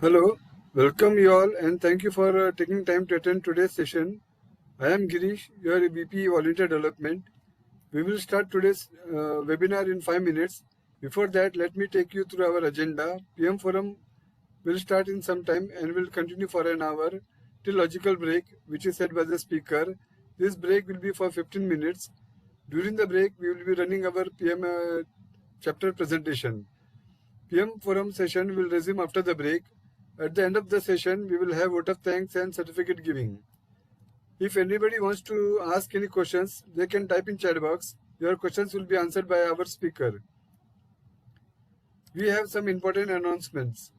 Hello, welcome you all and thank you for taking time to attend today's session. I am Girish, your VP Volunteer Development. We will start today's webinar in 5 minutes. Before that, let me take you through our agenda. PM Forum will start in some time and will continue for an hour till logical break, which is set by the speaker. This break will be for 15 minutes. During the break, we will be running our PM chapter presentation. PM Forum session will resume after the break. At the end of the session, we will have vote of thanks and certificate giving. If anybody wants to ask any questions, they can type in chat box. Your questions will be answered by our speaker. We have some important announcements.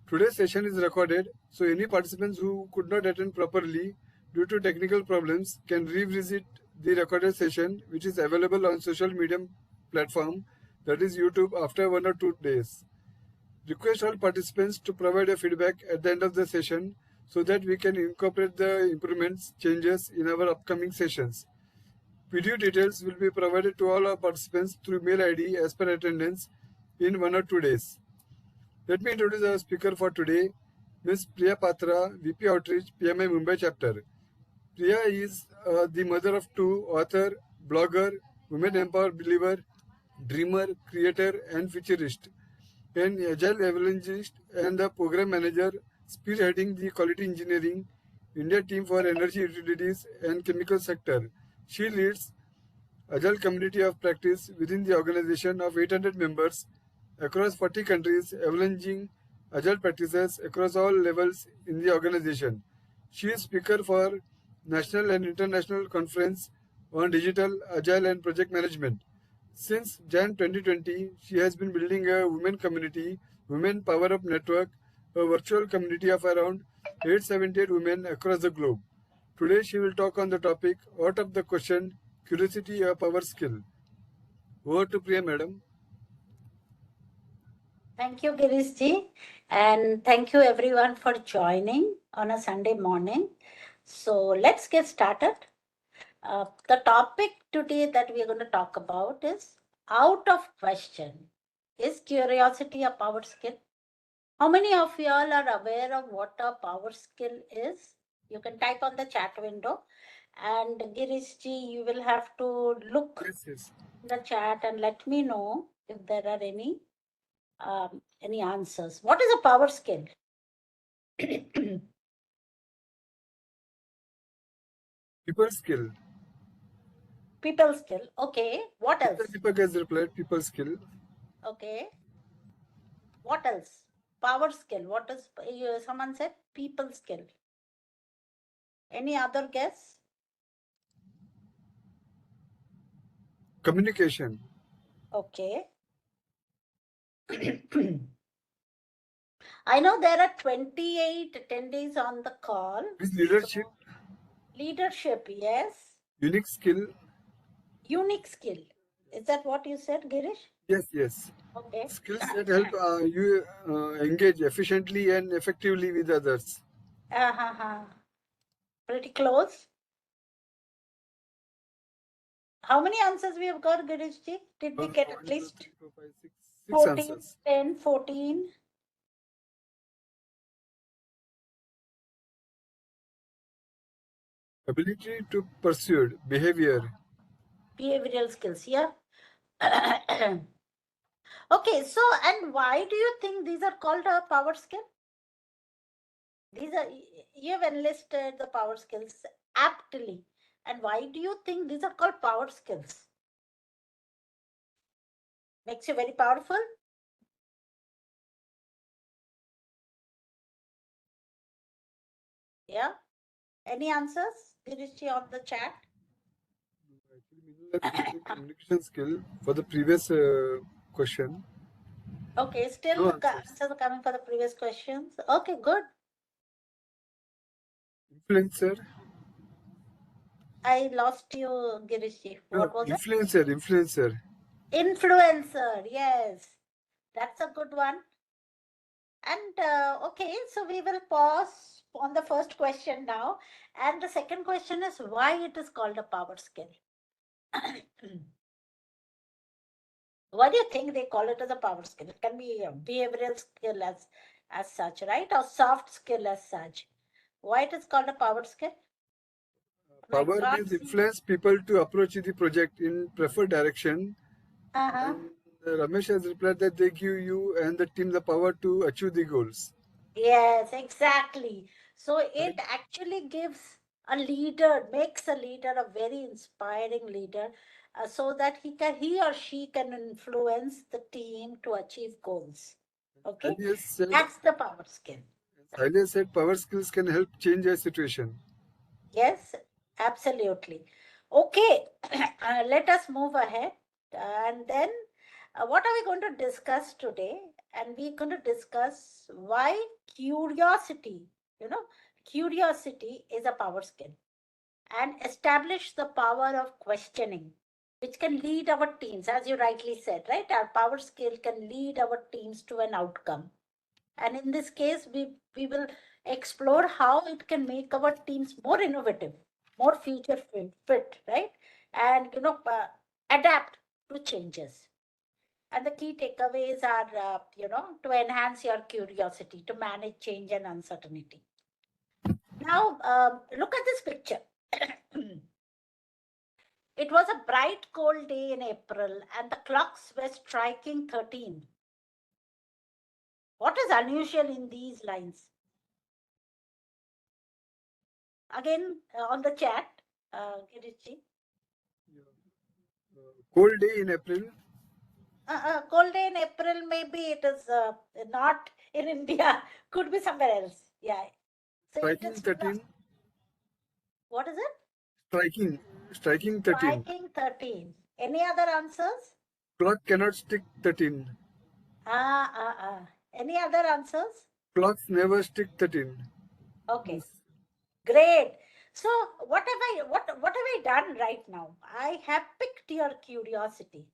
Today's session is recorded, so any participants who could not attend properly due to technical problems can revisit the recorded session, which is available on social media platform, that is YouTube, after 1 or 2 days. Request all participants to provide a feedback at the end of the session so that we can incorporate the improvements, changes in our upcoming sessions. Video details will be provided to all our participants through mail ID as per attendance in 1 or 2 days. Let me introduce our speaker for today, Ms. Priya Patra, VP Outreach, PMI Mumbai Chapter. Priya is the mother of 2, author, blogger, women empowered believer, dreamer, creator, and futurist, an agile evangelist and the program manager spearheading the quality engineering India team for energy utilities and chemical sector. She leads agile community of practice within the organization of 800 members across 40 countries, evangelizing agile practices across all levels in the organization. She is speaker for national and international conference on digital, agile and project management. Since Jan 2020, she has been building a women community, Women Power Up Network, a virtual community of around 878 women across the globe. Today she will talk on the topic, out of the question, curiosity a power skill. Over to Priya Madam. Thank you, Girish ji, and thank you everyone for joining on a Sunday morning. So let's get started. The topic today that we are going to talk about is out of question. Is curiosity a power skill? How many of you all are aware of what a power skill is? You can type on the chat window, and Girish ji, you will have to look in the chat and let me know if there are any answers. What is a power skill? People skill. People skill. Okay. What else? Deepak has replied, people skill. Okay. What else? Power skill. What is, someone said people skill. Any other guess? Communication. Okay. I know there are 28 attendees on the call. Is leadership. Leadership, yes. Unique skill. Unique skill. Is that what you said, Girish? Yes. Okay. Skills that help you engage efficiently and effectively with others. Pretty close. How many answers we have got, Girish ji? Did we get at least 3, 4, 5, 6 14, answers. 10, 14? Ability to pursue behavior. Behavioral skills, yeah. Okay, so, and why do you think these are called a power skill? These are, you have enlisted the power skills aptly. And why do you think these are called power skills? Makes you very powerful? Yeah. Any answers, Girishi, on the chat? Communication skill for the previous question. Okay, still No the answers are coming for the previous questions. Okay, good. Influencer. I lost you, Girishi. What was it? Influencer. Influencer, yes. That's a good one. And okay, so we will pause on the first question now. And the second question is why it is called a power skill. Why do you think they call it as a power skill? It can be a behavioral skill, as as such, right? Or soft skill as such. Why it is called a power skill? I Power can't means see. influence people to approach the project in preferred direction. Uh-huh. And Ramesh has replied that they give you and the team the power to achieve the goals. Yes, exactly. So it And actually gives a leader, makes a leader a very inspiring leader, so that he or she can influence the team to achieve goals. Okay, highly has said, that's the power skill. highly has said power skills can help change a situation. Yes, absolutely. Okay, let us move ahead. And then, what are we going to discuss today? And we're going to discuss why curiosity, you know, curiosity is a power skill, and establish the power of questioning, which can lead our teams, as you rightly said, right? Our power skill can lead our teams to an outcome. And in this case, we will explore how it can make our teams more innovative, more future fit, right? And adapt to changes. And the key takeaways are, to enhance your curiosity, to manage change and uncertainty. Now, look at this picture. It was a bright, cold day in April, and the clocks were striking 13. What is unusual in these lines? Again, on the chat, Kirichi. Cold day in April, Cold day in April, maybe it is not in India, could be somewhere else. Yeah. So it striking is 13, what is it? striking, striking 13. Striking 13. Any other answers? Clock cannot stick 13. Any other answers? Clocks never stick 13. Okay, Means great. So what have I done right now? I have picked your curiosity.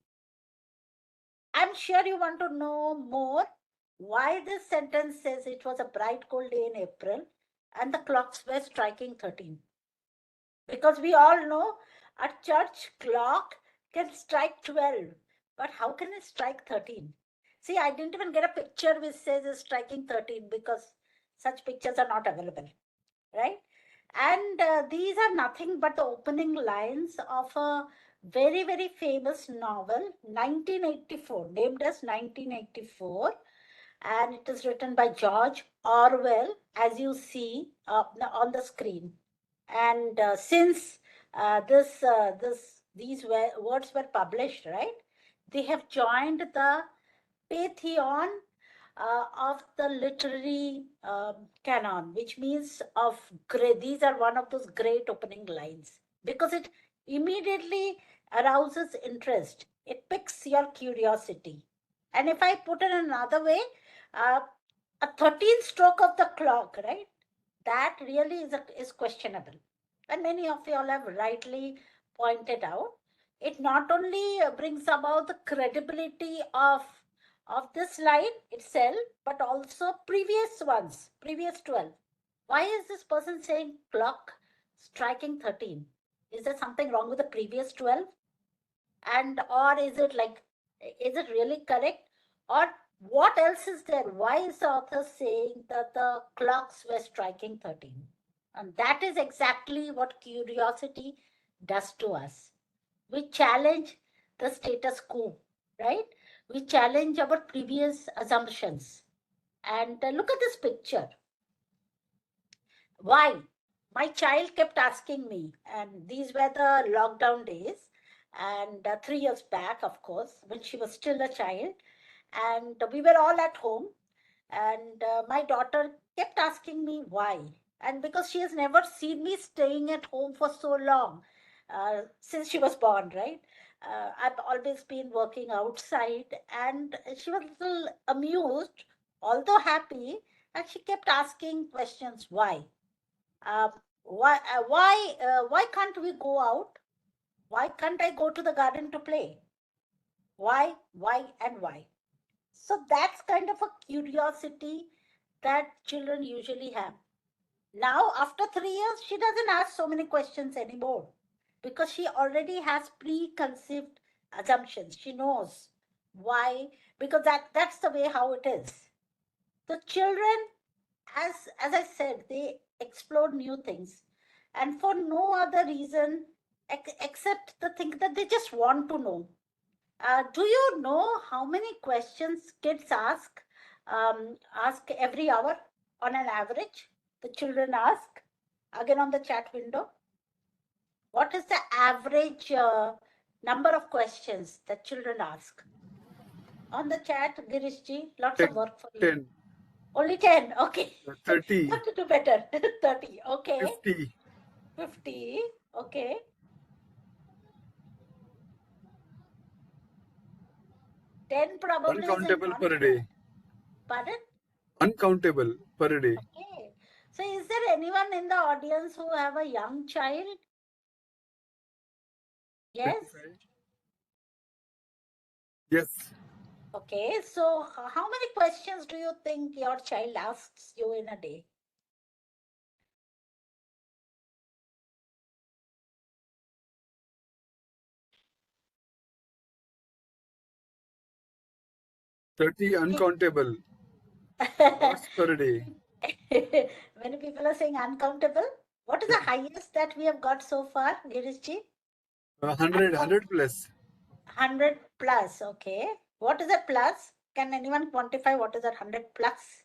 I'm sure you want to know more why this sentence says it was a bright cold day in April and the clocks were striking 13. Because we all know a church clock can strike 12, but how can it strike 13? See, I didn't even get a picture which says it's striking 13 because such pictures are not available, right? And these are nothing but the opening lines of a very, very famous novel, 1984, named as 1984. And it is written by George Orwell, as you see on the screen. And since these words were published, right, they have joined the pantheon of the literary canon, which means of great. These are one of those great opening lines because it immediately arouses interest. It piques your curiosity. And if I put it another way, uh, a 13th stroke of the clock, right? That really is questionable. And many of you all have rightly pointed out. It not only brings about the credibility of this line itself, but also previous ones, previous 12. Why is this person saying clock striking 13? Is there something wrong with the previous 12? And or is it like, is it really correct? Or what else is there? Why is the author saying that the clocks were striking 13? And that is exactly what curiosity does to us. We challenge the status quo, right? We challenge our previous assumptions. And look at this picture. Why? My child kept asking me, and these were the lockdown days, and 3 years back, of course, when she was still a child, and we were all at home, and my daughter kept asking me why. And because she has never seen me staying at home for so long, since she was born, right? I've always been working outside, and she was a little amused, although happy, and she kept asking questions why. Um, why can't we go out? Why can't I go to the garden to play? And why? So that's kind of a curiosity that children usually have. Now, after 3 years, she doesn't ask so many questions anymore because she already has preconceived assumptions. She knows why, because that's the way how it is. The children, as I said, they explore new things, and for no other reason except the thing that they just want to know. Do you know how many questions kids ask every hour on an average? The children ask again on the chat window. What is the average number of questions that children ask? On the chat, Girishji, lots of 10, work for you. 10, Only 10, okay. 30, Have to do better. 30, okay. 50, 50, okay. 10 probably is in uncountable one per chat. day. Pardon? Uncountable per day. Okay. So is there anyone in the audience who have a young child? Yes? 25. Yes. Okay. So how many questions do you think your child asks you in a day? Thirty uncountable thoughts per day. Many people are saying uncountable. What is the Yeah. highest that we have got so far, Girishji? 100 plus. 100 plus, okay. What is a plus? Can anyone quantify what is that 100 plus?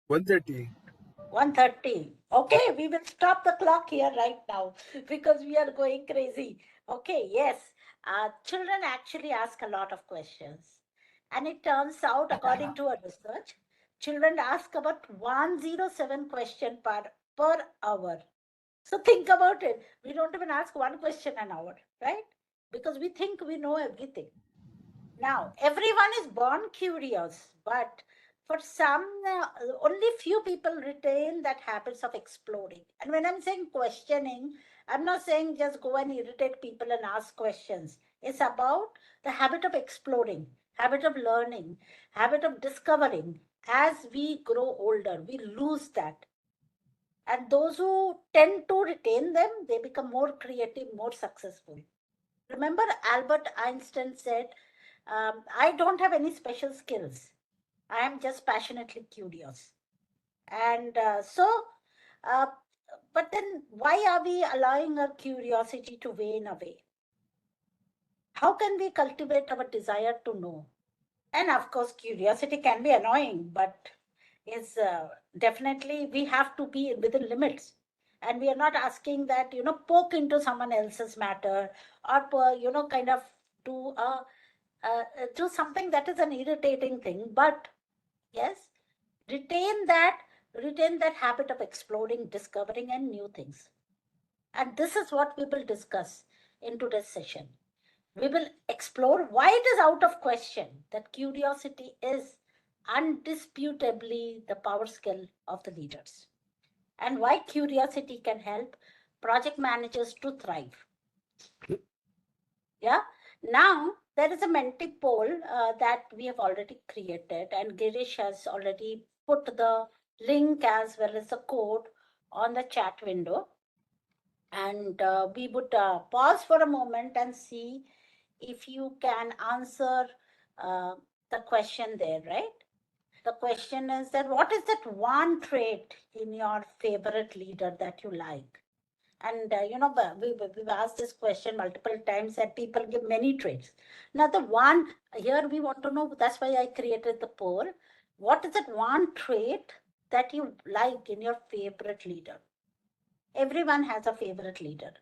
130. 130. Okay, we will stop the clock here right now because we are going crazy. Okay, yes. Children actually ask a lot of questions. And it turns out, according to a research, children ask about 107 question per hour. So think about it. We don't even ask one question an hour, right? Because we think we know everything. Now, everyone is born curious, but for some, only few people retain that habits of exploring. And when I'm saying questioning, I'm not saying just go and irritate people and ask questions. It's about the habit of exploring, habit of learning, habit of discovering. As we grow older, we lose that. And those who tend to retain them, they become more creative, more successful. Remember, Albert Einstein said, I don't have any special skills. I am just passionately curious. And uh, but then why are we allowing our curiosity to wane away? How can we cultivate our desire to know? And of course, curiosity can be annoying, but is definitely we have to be within limits. And we are not asking that, poke into someone else's matter or, kind of do do something that is an irritating thing. But yes, retain that, retain that habit of exploring, discovering, and new things. And this is what we will discuss in today's session. We will explore why it is out of question that curiosity is undisputably the power skill of the leaders, and why curiosity can help project managers to thrive. Yeah. Now, there is a Menti poll that we have already created, and Girish has already put the link as well as the code on the chat window. And we would pause for a moment and see if you can answer uh, the question there, right? The question is that what is that one trait in your favorite leader that you like? And we've asked this question multiple times, and people give many traits. Now, the one here we want to know, that's why I created the poll. What is that one trait that you like in your favorite leader? Everyone has a favorite leader.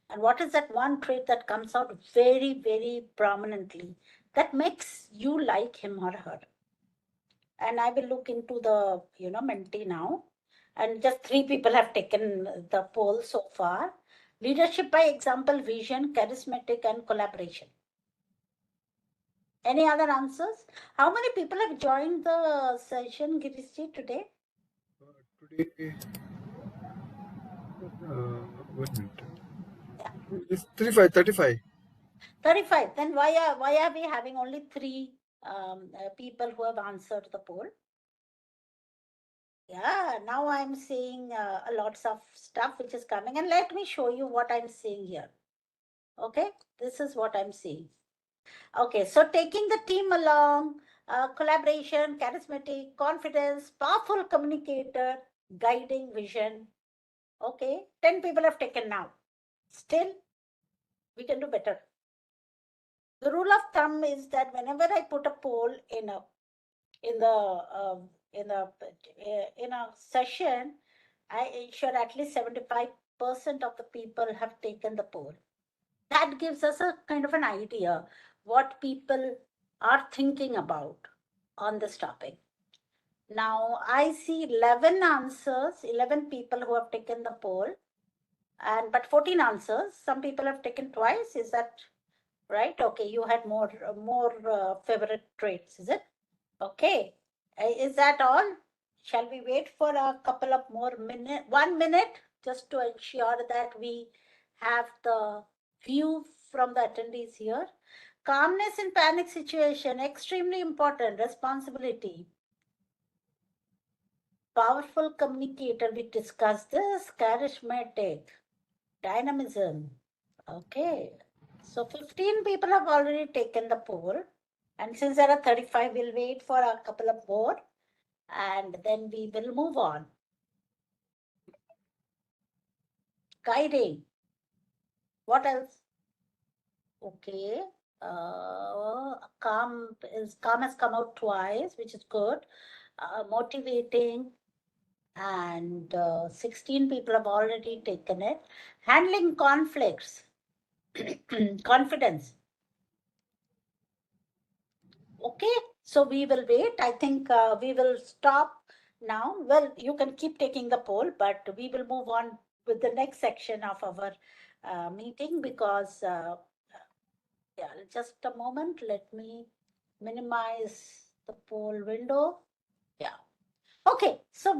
And what is that one trait that comes out very, very prominently that makes you like him or her? And I will look into the, Menti now. And just 3 people have taken the poll so far. Leadership by example, vision, charismatic, and collaboration. Any other answers? How many people have joined the session, Girishji, today? Today, 1 minute. It's 35, 35. 35. Then why are we having only 3 people who have answered the poll? Yeah, now I'm seeing lots of stuff which is coming, and let me show you what I'm seeing here. Okay, this is what I'm seeing. Okay, so taking the team along, collaboration, charismatic, confidence, powerful communicator, guiding vision. Okay, 10 people have taken now. Still, we can do better. The rule of thumb is that whenever I put a poll in a in the in a session, I ensure at least 75% of the people have taken the poll. That gives us a kind of an idea what people are thinking about on this topic. Now I see 11 answers, 11 people who have taken the poll, and but 14 answers. Some people have taken twice. Is that right? Okay, you had more favorite traits, is it? Okay. Is that all? Shall we wait for a couple of more minutes, 1 minute, just to ensure that we have the view from the attendees here? Calmness in panic situation, extremely important. Responsibility. Powerful communicator, we discussed this. Charismatic. Dynamism. Okay. So 15 people have already taken the poll. And since there are 35, we'll wait for a couple of more. And then we will move on. Guiding. What else? Okay. Calm has come out twice, which is good. Motivating, and 16 people have already taken it. Handling conflicts. Confidence. Okay, so we will wait. I think we will stop now. Well, you can keep taking the poll, but we will move on with the next section of our meeting because, yeah, just a moment. Let me minimize the poll window. Yeah. Okay, so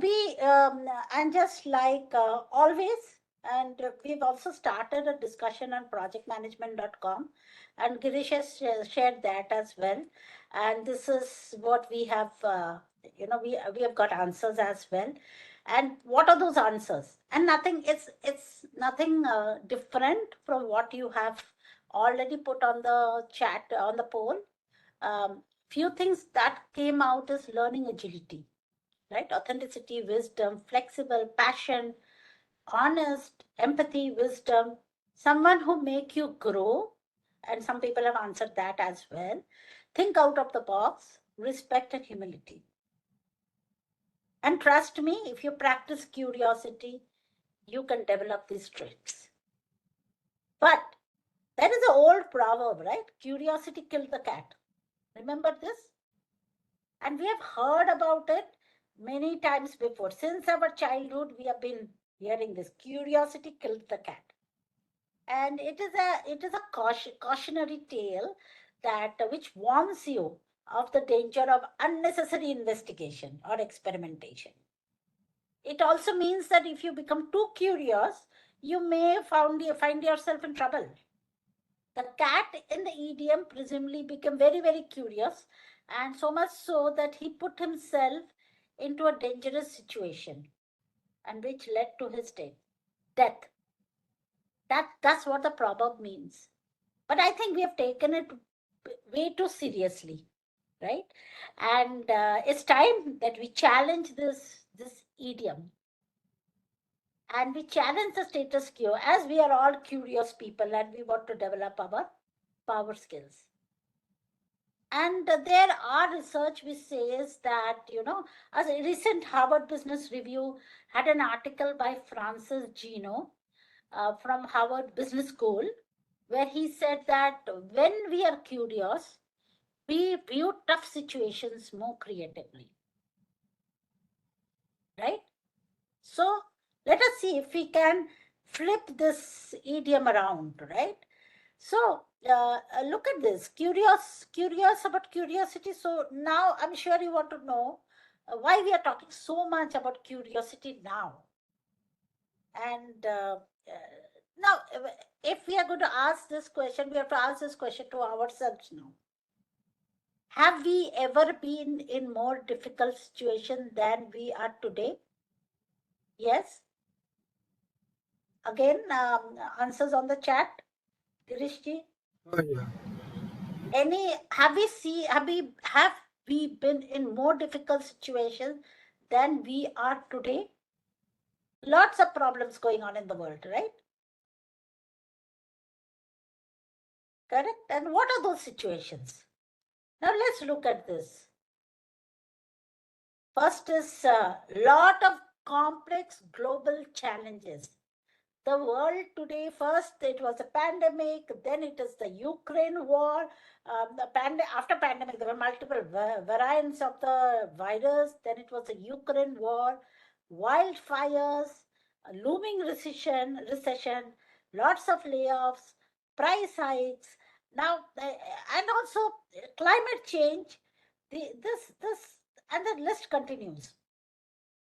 and just like always, and we've also started a discussion on projectmanagement.com, and Girish has shared that as well. And this is what we have, we have got answers as well. And what are those answers? And nothing, it's nothing different from what you have already put on the chat, on the poll. Few things that came out is learning agility, right? Authenticity, wisdom, flexible, passion, honest, empathy, wisdom, someone who make you grow. And some people have answered that as well. Think out of the box, respect and humility. And trust me, if you practice curiosity, you can develop these traits. But there is an old proverb, right? Curiosity killed the cat. Remember this? And we have heard about it many times before. Since our childhood, we have been hearing this. Curiosity killed the cat. And it is a cautionary tale that which warns you of the danger of unnecessary investigation or experimentation. It also means that if you become too curious, you may find yourself in trouble. The cat in the idiom presumably became very, very curious, and so much so that he put himself into a dangerous situation, and which led to his death. That's what the proverb means. But I think we have taken it way too seriously, right? And it's time that we challenge this idiom, and we challenge the status quo, as we are all curious people and we want to develop our power skills. And there are research which says that, as a recent Harvard Business Review had an article by Francis Gino from Harvard Business School, where he said that when we are curious, we view tough situations more creatively, right? So let us see if we can flip this idiom around, right? So look at this, curious about curiosity. So now I'm sure you want to know why we are talking so much about curiosity now. And now, if we are going to ask this question, we have to ask this question to ourselves now. Have we ever been in more difficult situation than we are today? Yes. Again, answers on the chat. Girishji, Oh, yeah. have we been in more difficult situations than we are today? Lots of problems going on in the world, right? Correct? And what are those situations? Now let's look at this. First is a lot of complex global challenges. The world today, first it was a pandemic, then it is the Ukraine war. After pandemic, there were multiple variants of the virus. Then it was the Ukraine war, wildfires, a looming recession, lots of layoffs, price hikes. Now, and also climate change. This, and the list continues.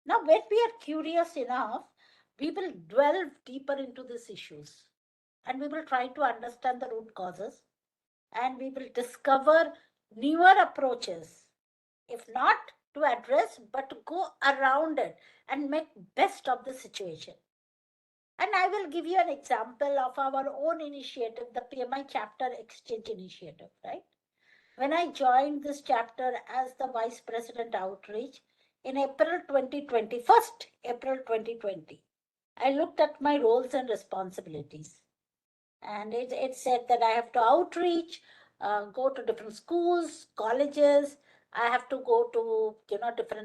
Now, when we are curious enough, we will delve deeper into these issues and we will try to understand the root causes and we will discover newer approaches, if not to address, but to go around it and make best of the situation. And I will give you an example of our own initiative, the PMI Chapter Exchange Initiative, right? When I joined this chapter as the Vice President Outreach in April 2020, 1st April 2020, I looked at my roles and responsibilities. And it said that I have to outreach, go to different schools, colleges. I have to go to,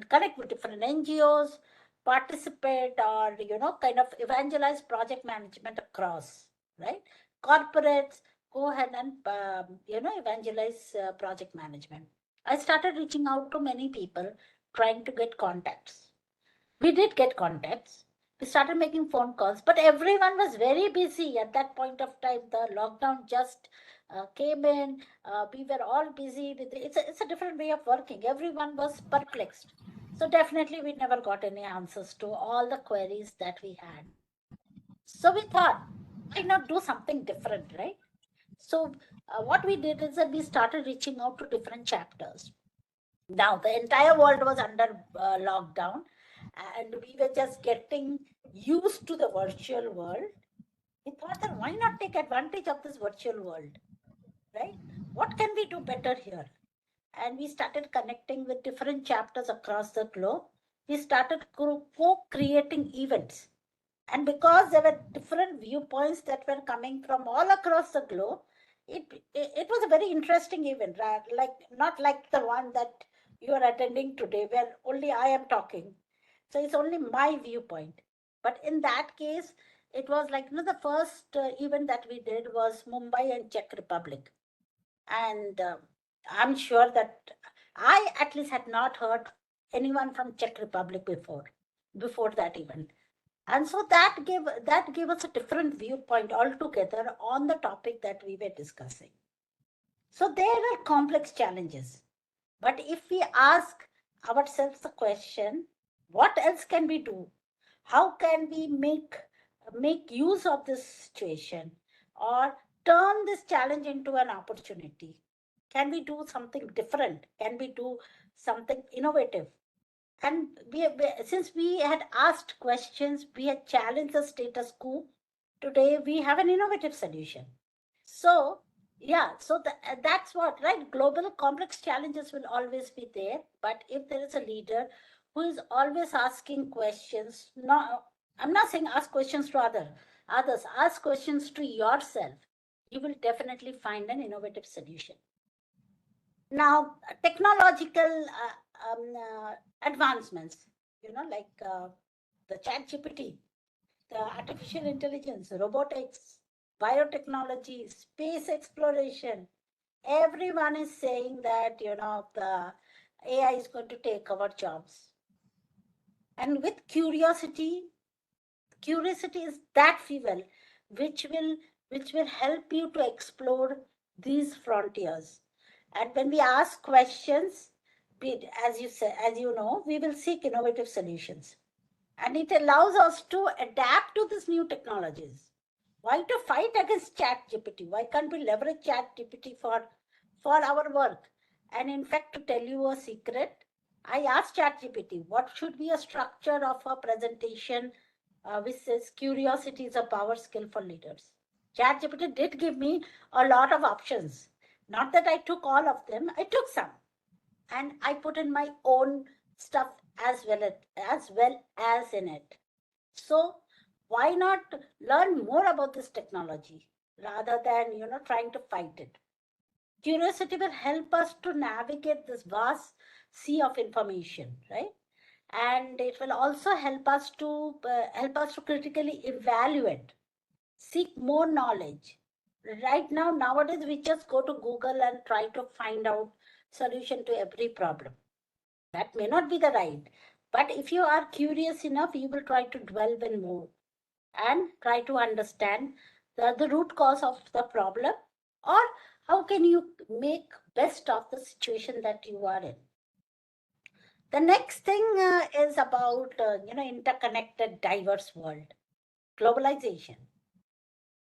connect with different NGOs, participate or, kind of evangelize project management across, right? Corporates, go ahead and, evangelize project management. I started reaching out to many people, trying to get contacts. We did get contacts. We started making phone calls, but everyone was very busy at that point of time. The lockdown just came in. We were all busy with it. It's a different way of working. Everyone was perplexed. So definitely we never got any answers to all the queries that we had. So we thought, why not do something different, right? So what we did is that we started reaching out to different chapters. Now the entire world was under lockdown and we were just getting used to the virtual world. We thought that why not take advantage of this virtual world, right? What can we do better here? And we started connecting with different chapters across the globe. We started co-creating events. And because there were different viewpoints that were coming from all across the globe, it was a very interesting event, right? Like not like the one that you are attending today, where only I am talking. So it's only my viewpoint. But in that case, it was like the first event that we did was Mumbai and Czech Republic, and I'm sure that I at least had not heard anyone from Czech Republic before that event. And so that gave us a different viewpoint altogether on the topic that we were discussing. So there are complex challenges. But if we ask ourselves the question, what else can we do? How can we make use of this situation or turn this challenge into an opportunity? Can we do something different? Can we do something innovative? And since we had asked questions, we had challenged the status quo. Today we have an innovative solution. So yeah, so that's what, right? Global complex challenges will always be there, but if there is a leader who is always asking questions, no, I'm not saying ask questions to others, ask questions to yourself, you will definitely find an innovative solution. Now, technological advancements, like the chat GPT, the artificial intelligence, robotics, biotechnology, space exploration, everyone is saying that, the AI is going to take our jobs. And with curiosity is that fuel which will help you to explore these frontiers. And when we ask questions, as you know, we will seek innovative solutions. And it allows us to adapt to these new technologies. Why to fight against chat GPT? Why can't we leverage chat GPT for our work? And in fact, to tell you a secret, I asked chat GPT, what should be a structure of a presentation which says curiosity is a power skill for leaders? ChatGPT did give me a lot of options. Not that I took all of them, I took some. And I put in my own stuff as well as in it. So why not learn more about this technology rather than trying to fight it? Curiosity will help us to navigate this vast sea of information, right? And it will also help us to critically evaluate, seek more knowledge. Right now, nowadays, we just go to Google and try to find out solution to every problem. That may not be the right, but if you are curious enough, you will try to delve in more and try to understand the root cause of the problem, or how can you make best of the situation that you are in. The next thing is about interconnected diverse world, globalization.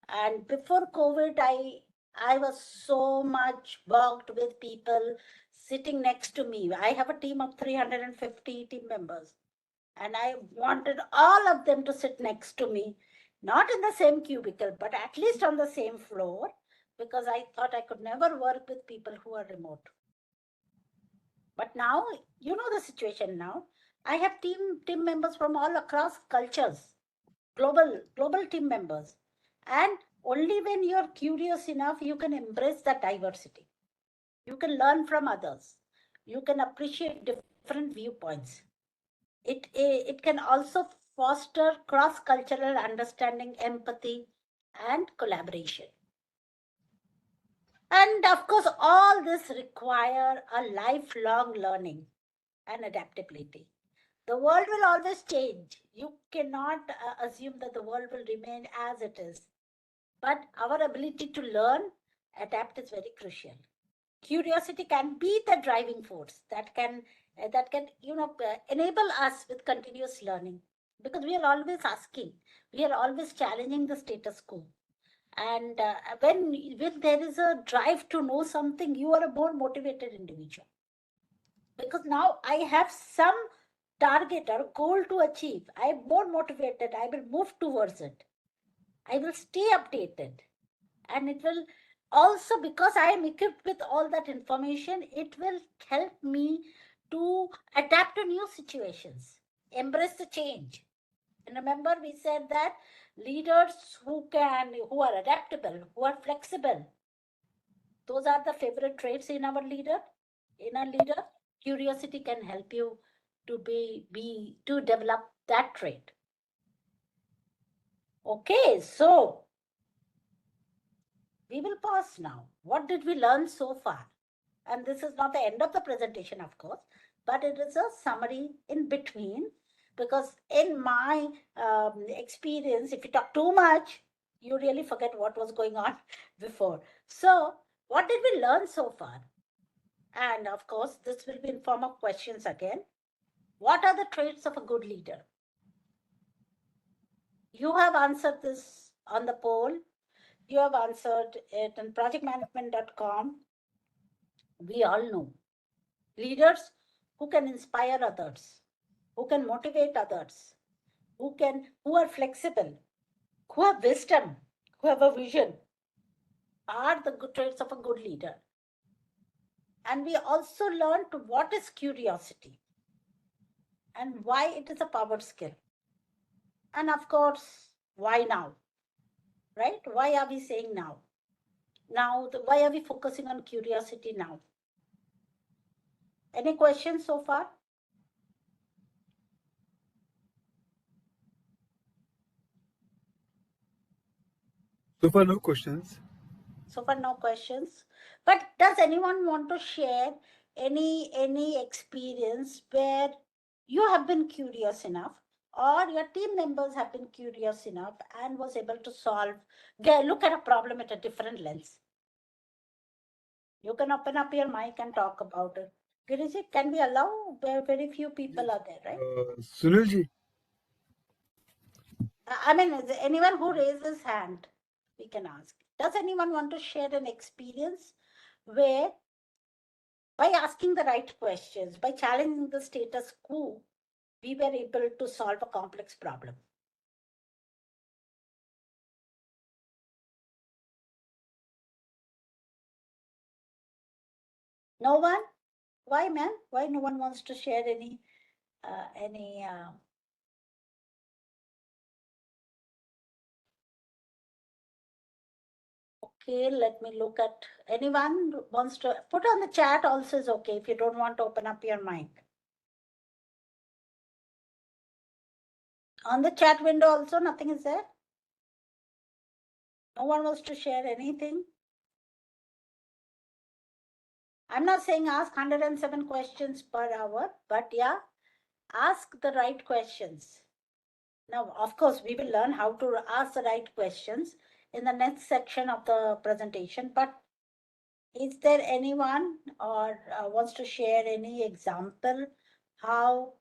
And before COVID, I was so much bugged with people sitting next to me. I have a team of 350 team members, and I wanted all of them to sit next to me, not in the same cubicle, but at least on the same floor, because I thought I could never work with people who are remote. But now, you know the situation now. I have team members from all across cultures, global team members. And only when you're curious enough, you can embrace that diversity. You can learn from others. You can appreciate different viewpoints. It can also foster cross-cultural understanding, empathy, and collaboration. And of course, all this require a lifelong learning and adaptability. The world will always change. You cannot assume that the world will remain as it is. But our ability to learn, adapt is very crucial. Curiosity can be the driving force that can enable us with continuous learning, because we are always asking, we are always challenging the status quo. And when there is a drive to know something, you are a more motivated individual, because now I have some target or goal to achieve. I am more motivated. I will move towards it. I will stay updated. And it will also, because I am equipped with all that information, it will help me to adapt to new situations, embrace the change. And remember, we said that leaders who are adaptable, who are flexible, those are the favorite traits in our leader. In a leader, curiosity can help you to develop that trait. Okay, so we will pause now. What did we learn so far? And this is not the end of the presentation, of course, but it is a summary in between, because in my experience, if you talk too much, you really forget what was going on before. So what did we learn so far? And of course, this will be in form of questions again. What are the traits of a good leader? You have answered this on the poll. You have answered it on projectmanagement.com. We all know leaders who can inspire others, who can motivate others, who are flexible, who have wisdom, who have a vision, are the good traits of a good leader. And we also learned what is curiosity and why it is a power skill. And of course, why now? Right? Why are we saying now? Why are we focusing on curiosity now? Any questions so far? So far, no questions. So far, no questions. But does anyone want to share any experience where you have been curious enough, or your team members have been curious enough and was able to look at a problem at a different lens? You can open up your mic and talk about it. Giriji, can we allow? Very few people Yes. are there, right? Sunilji. I mean, is there anyone who raises hand, we can ask. Does anyone want to share an experience where, by asking the right questions, by challenging the status quo, we were able to solve a complex problem? No one? Why, ma'am? Why no one wants to share any? Okay, let me look at anyone who wants to put on the chat also is okay if you don't want to open up your mic. On the chat window also nothing is there? No one wants to share anything? I'm not saying ask 107 questions per hour, but yeah, ask the right questions. Now, of course, we will learn how to ask the right questions in the next section of the presentation, but is there anyone or wants to share any example how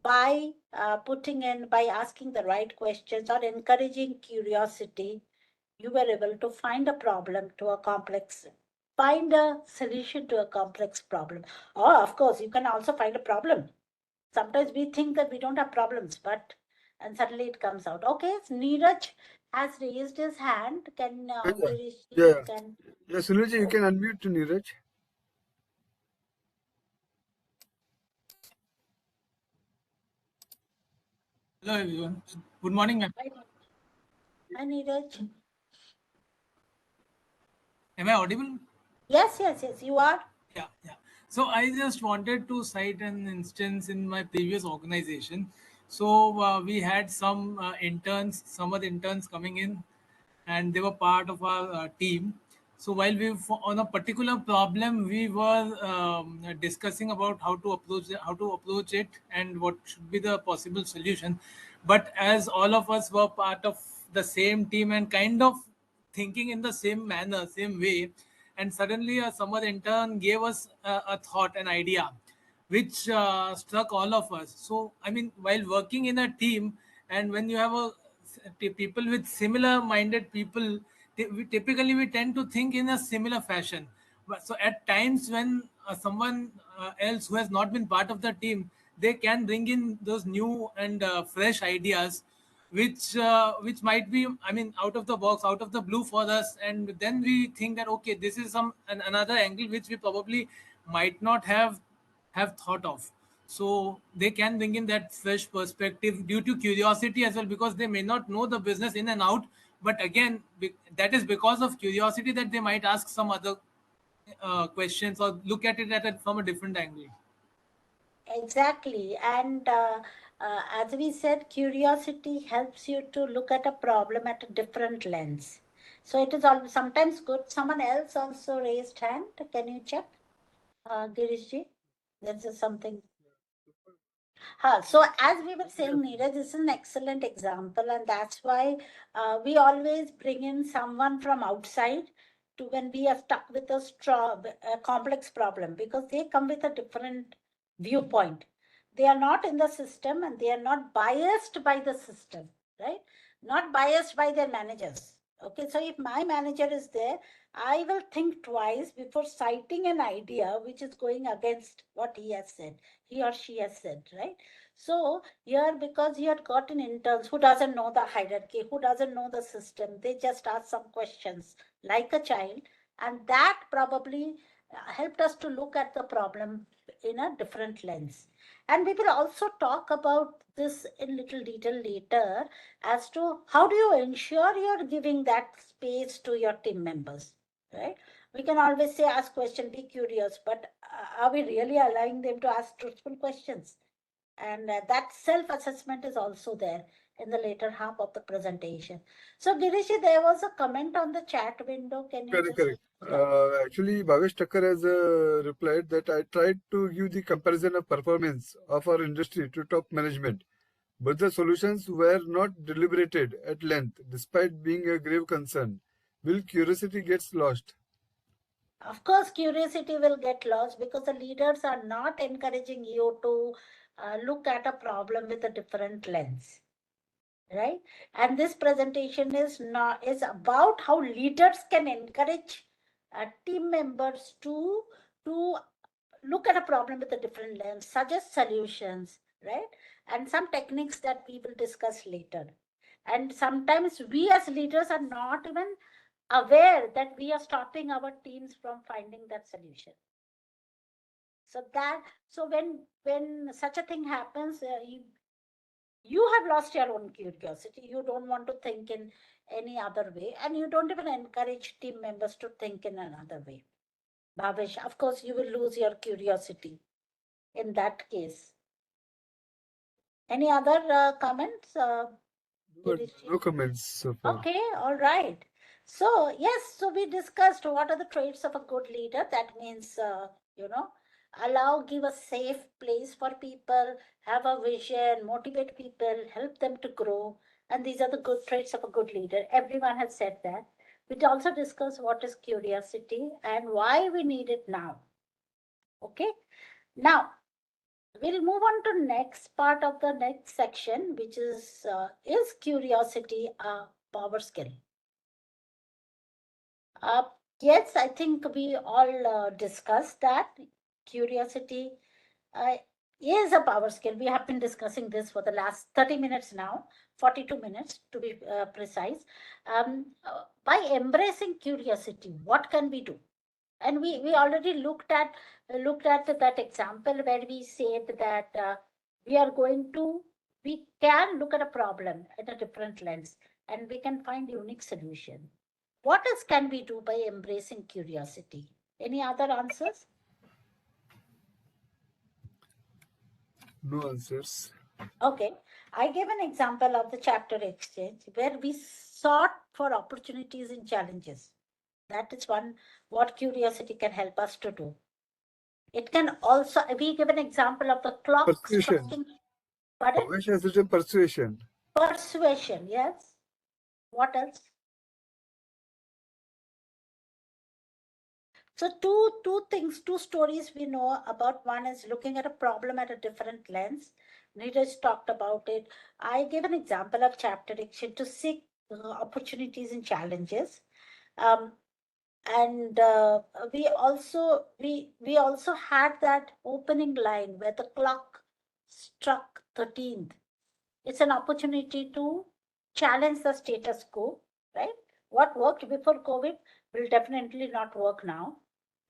by by asking the right questions or encouraging curiosity, you were able to find a problem to a complex, find a solution to a complex problem? Or of course, you can also find a problem. Sometimes we think that we don't have problems, but and suddenly it comes out. Okay, Neeraj has raised his hand. Can Girish, Yeah. can Yeah, Sunilji, you can unmute to Neeraj. Hello everyone. Good morning, ma'am. Hi, Neeraj. Am I audible? Yes, you are. Yeah, yeah. So I just wanted to cite an instance in my previous organization. So we had some interns, summer interns coming in, and they were part of our team. So while on a particular problem, we were discussing about how to approach it, and what should be the possible solution. But as all of us were part of the same team and kind of thinking in the same manner, same way, and suddenly a summer intern gave us a thought, an idea, which struck all of us. So, I mean, while working in a team, and when you have people with similar minded people, typically we tend to think in a similar fashion. But so at times when someone else who has not been part of the team, they can bring in those new and fresh ideas, which might be, I mean, out of the box, out of the blue for us, and then we think that okay, this is another angle which we probably might not have thought of. So they can bring in that fresh perspective due to curiosity as well, because they may not know the business in and out, but again, that is because of curiosity that they might ask some other questions or look at it from a different angle. Exactly. And as we said, curiosity helps you to look at a problem at a different lens. So it is sometimes good. Someone else also raised hand. Can you check, Girishji? This is something. So as we were saying, Neeraj, this is an excellent example, and that's why we always bring in someone from outside to when we are stuck with a complex problem, because they come with a different viewpoint. They are not in the system and they are not biased by the system, right? Not biased by their managers. Okay, so if my manager is there, I will think twice before citing an idea which is going against what he has said, he or she has said, right? So here, because he had gotten interns who doesn't know the hierarchy, who doesn't know the system, they just ask some questions like a child, and that probably helped us to look at the problem in a different lens. And we will also talk about this in little detail later as to how do you ensure you're giving that space to your team members, right? We can always say ask question, be curious, but are we really allowing them to ask truthful questions? And that self-assessment is also there in the later half of the presentation. So Girish, there was a comment on the chat window. Can you Correct, just correct. Actually, Bhavesh Thakkar has replied that I tried to give the comparison of performance of our industry to top management, but the solutions were not deliberated at length, despite being a grave concern. Will curiosity gets lost? Of course, curiosity will get lost because the leaders are not encouraging you to look at a problem with a different lens, right? And this presentation is about how leaders can encourage team members to look at a problem with a different lens, suggest solutions, right? And some techniques that we will discuss later. And sometimes we as leaders are not even aware that we are stopping our teams from finding that solution. So when such a thing happens, you have lost your own curiosity. You don't want to think in any other way, and you don't even encourage team members to think in another way. Bhavesh, of course, you will lose your curiosity in that case. Any other comments, But Girishji? no comments so far. Okay, all right. So, yes, so we discussed what are the traits of a good leader. That means, give a safe place for people, have a vision, motivate people, help them to grow. And these are the good traits of a good leader. Everyone has said that. We also discussed what is curiosity and why we need it now. Okay. Now, we'll move on to next part of the next section, which is curiosity a power skill? Uh, yes, I think we all discussed that curiosity uh, is a power skill. We have been discussing this for the last 30 minutes now, 42 minutes to be precise. By embracing curiosity, what can we do? And we already looked at that example where we said that we are going to we can look at a problem at a different lens and we can find unique solution. What else can we do by embracing curiosity? Any other answers? No answers. Okay, I gave an example of the chapter exchange where we sought for opportunities and challenges. That is one what curiosity can help us to do. It can also, we give an example of the clock Persuasion. striking. Pardon? Bhavesh has written persuasion. Persuasion, yes. What else? So two things, two stories we know about. One is looking at a problem at a different lens. Neeraj talked about it. I gave an example of chapter action to seek opportunities and challenges. Um, and we also had that opening line where the clock struck 13th. It's an opportunity to challenge the status quo, right? What worked before COVID will definitely not work now.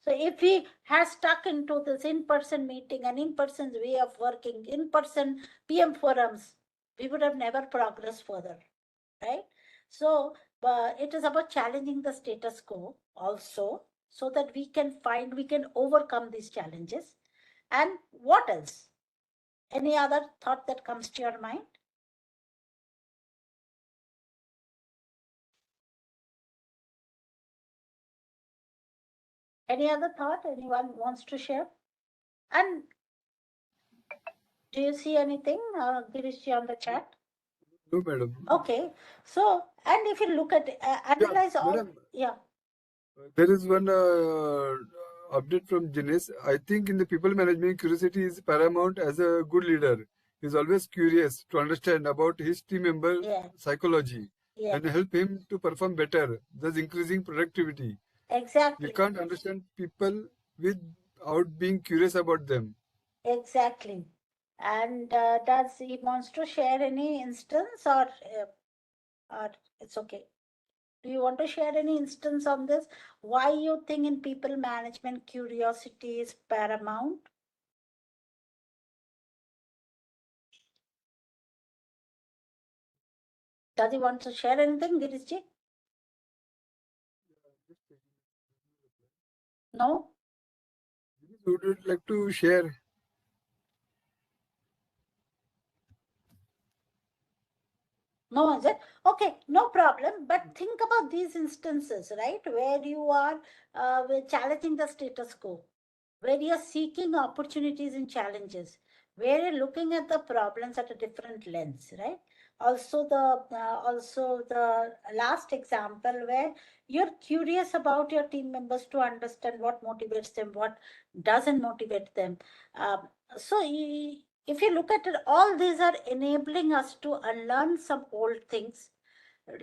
So if we had stuck into this in-person meeting and in-person way of working, in-person PM forums, we would have never progressed further, right? So it is about challenging the status quo also, so that we can overcome these challenges. And what else? Any other thought that comes to your mind? Any other thought anyone wants to share? And do you see anything, Girishji, on the chat? No, madam. Okay. So, and if you look at, analyze all, Madam, yeah. there is one update from Jinesh. I think in the people management, curiosity is paramount as a good leader. He is always curious to understand about his team member Yeah. psychology Yeah. and help him to perform better, thus increasing productivity. Exactly. We can't understand people without being curious about them. Exactly. And does he wants to share any instance, or it's okay? Do you want to share any instance on this? Why you think in people management curiosity is paramount? Does he want to share anything, Girishji? No? Would you like to share? No, is it? Okay, no problem. But think about these instances, right? Where you are challenging the status quo, where you're seeking opportunities and challenges, where you're looking at the problems at a different lens, right? Also the last example where you're curious about your team members to understand what motivates them, what doesn't motivate them. Um, if you look at it, all these are enabling us to unlearn some old things,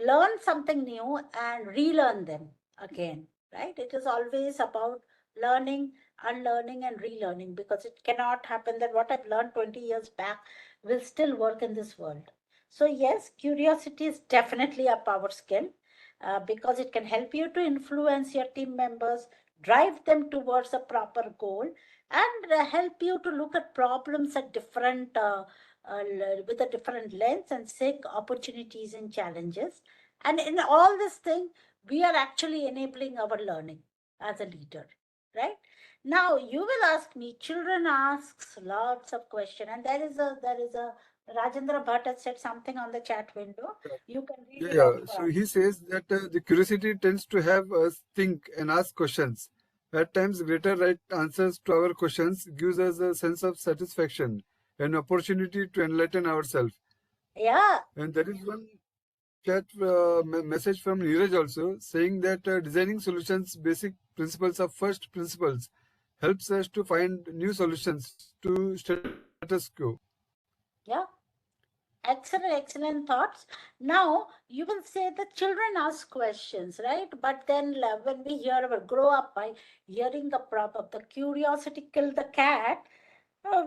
learn something new, and relearn them again, right? It is always about learning, unlearning, and relearning, because it cannot happen that what I've learned 20 years back will still work in this world. So, yes, curiosity is definitely a power skill because it can help you to influence your team members, drive them towards a proper goal, and help you to look at problems at with a different lens and seek opportunities and challenges. And in all this thing, we are actually enabling our learning as a leader, right? Now you will ask me, children asks lots of questions, and there is a Rajendra Bhatt has said something on the chat window. You can read Yeah, it yeah. out for So us. he says that the curiosity tends to have us think and ask questions. At times, greater right answers to our questions gives us a sense of satisfaction, an opportunity to enlighten ourselves. Yeah, And there is one chat message from Neeraj also saying that designing solutions, basic principles of first principles, helps us to find new solutions to status quo. yeah. Excellent, excellent thoughts. Now, you will say the children ask questions, right? But then when we hear or grow up by hearing the problem, the curiosity killed the cat,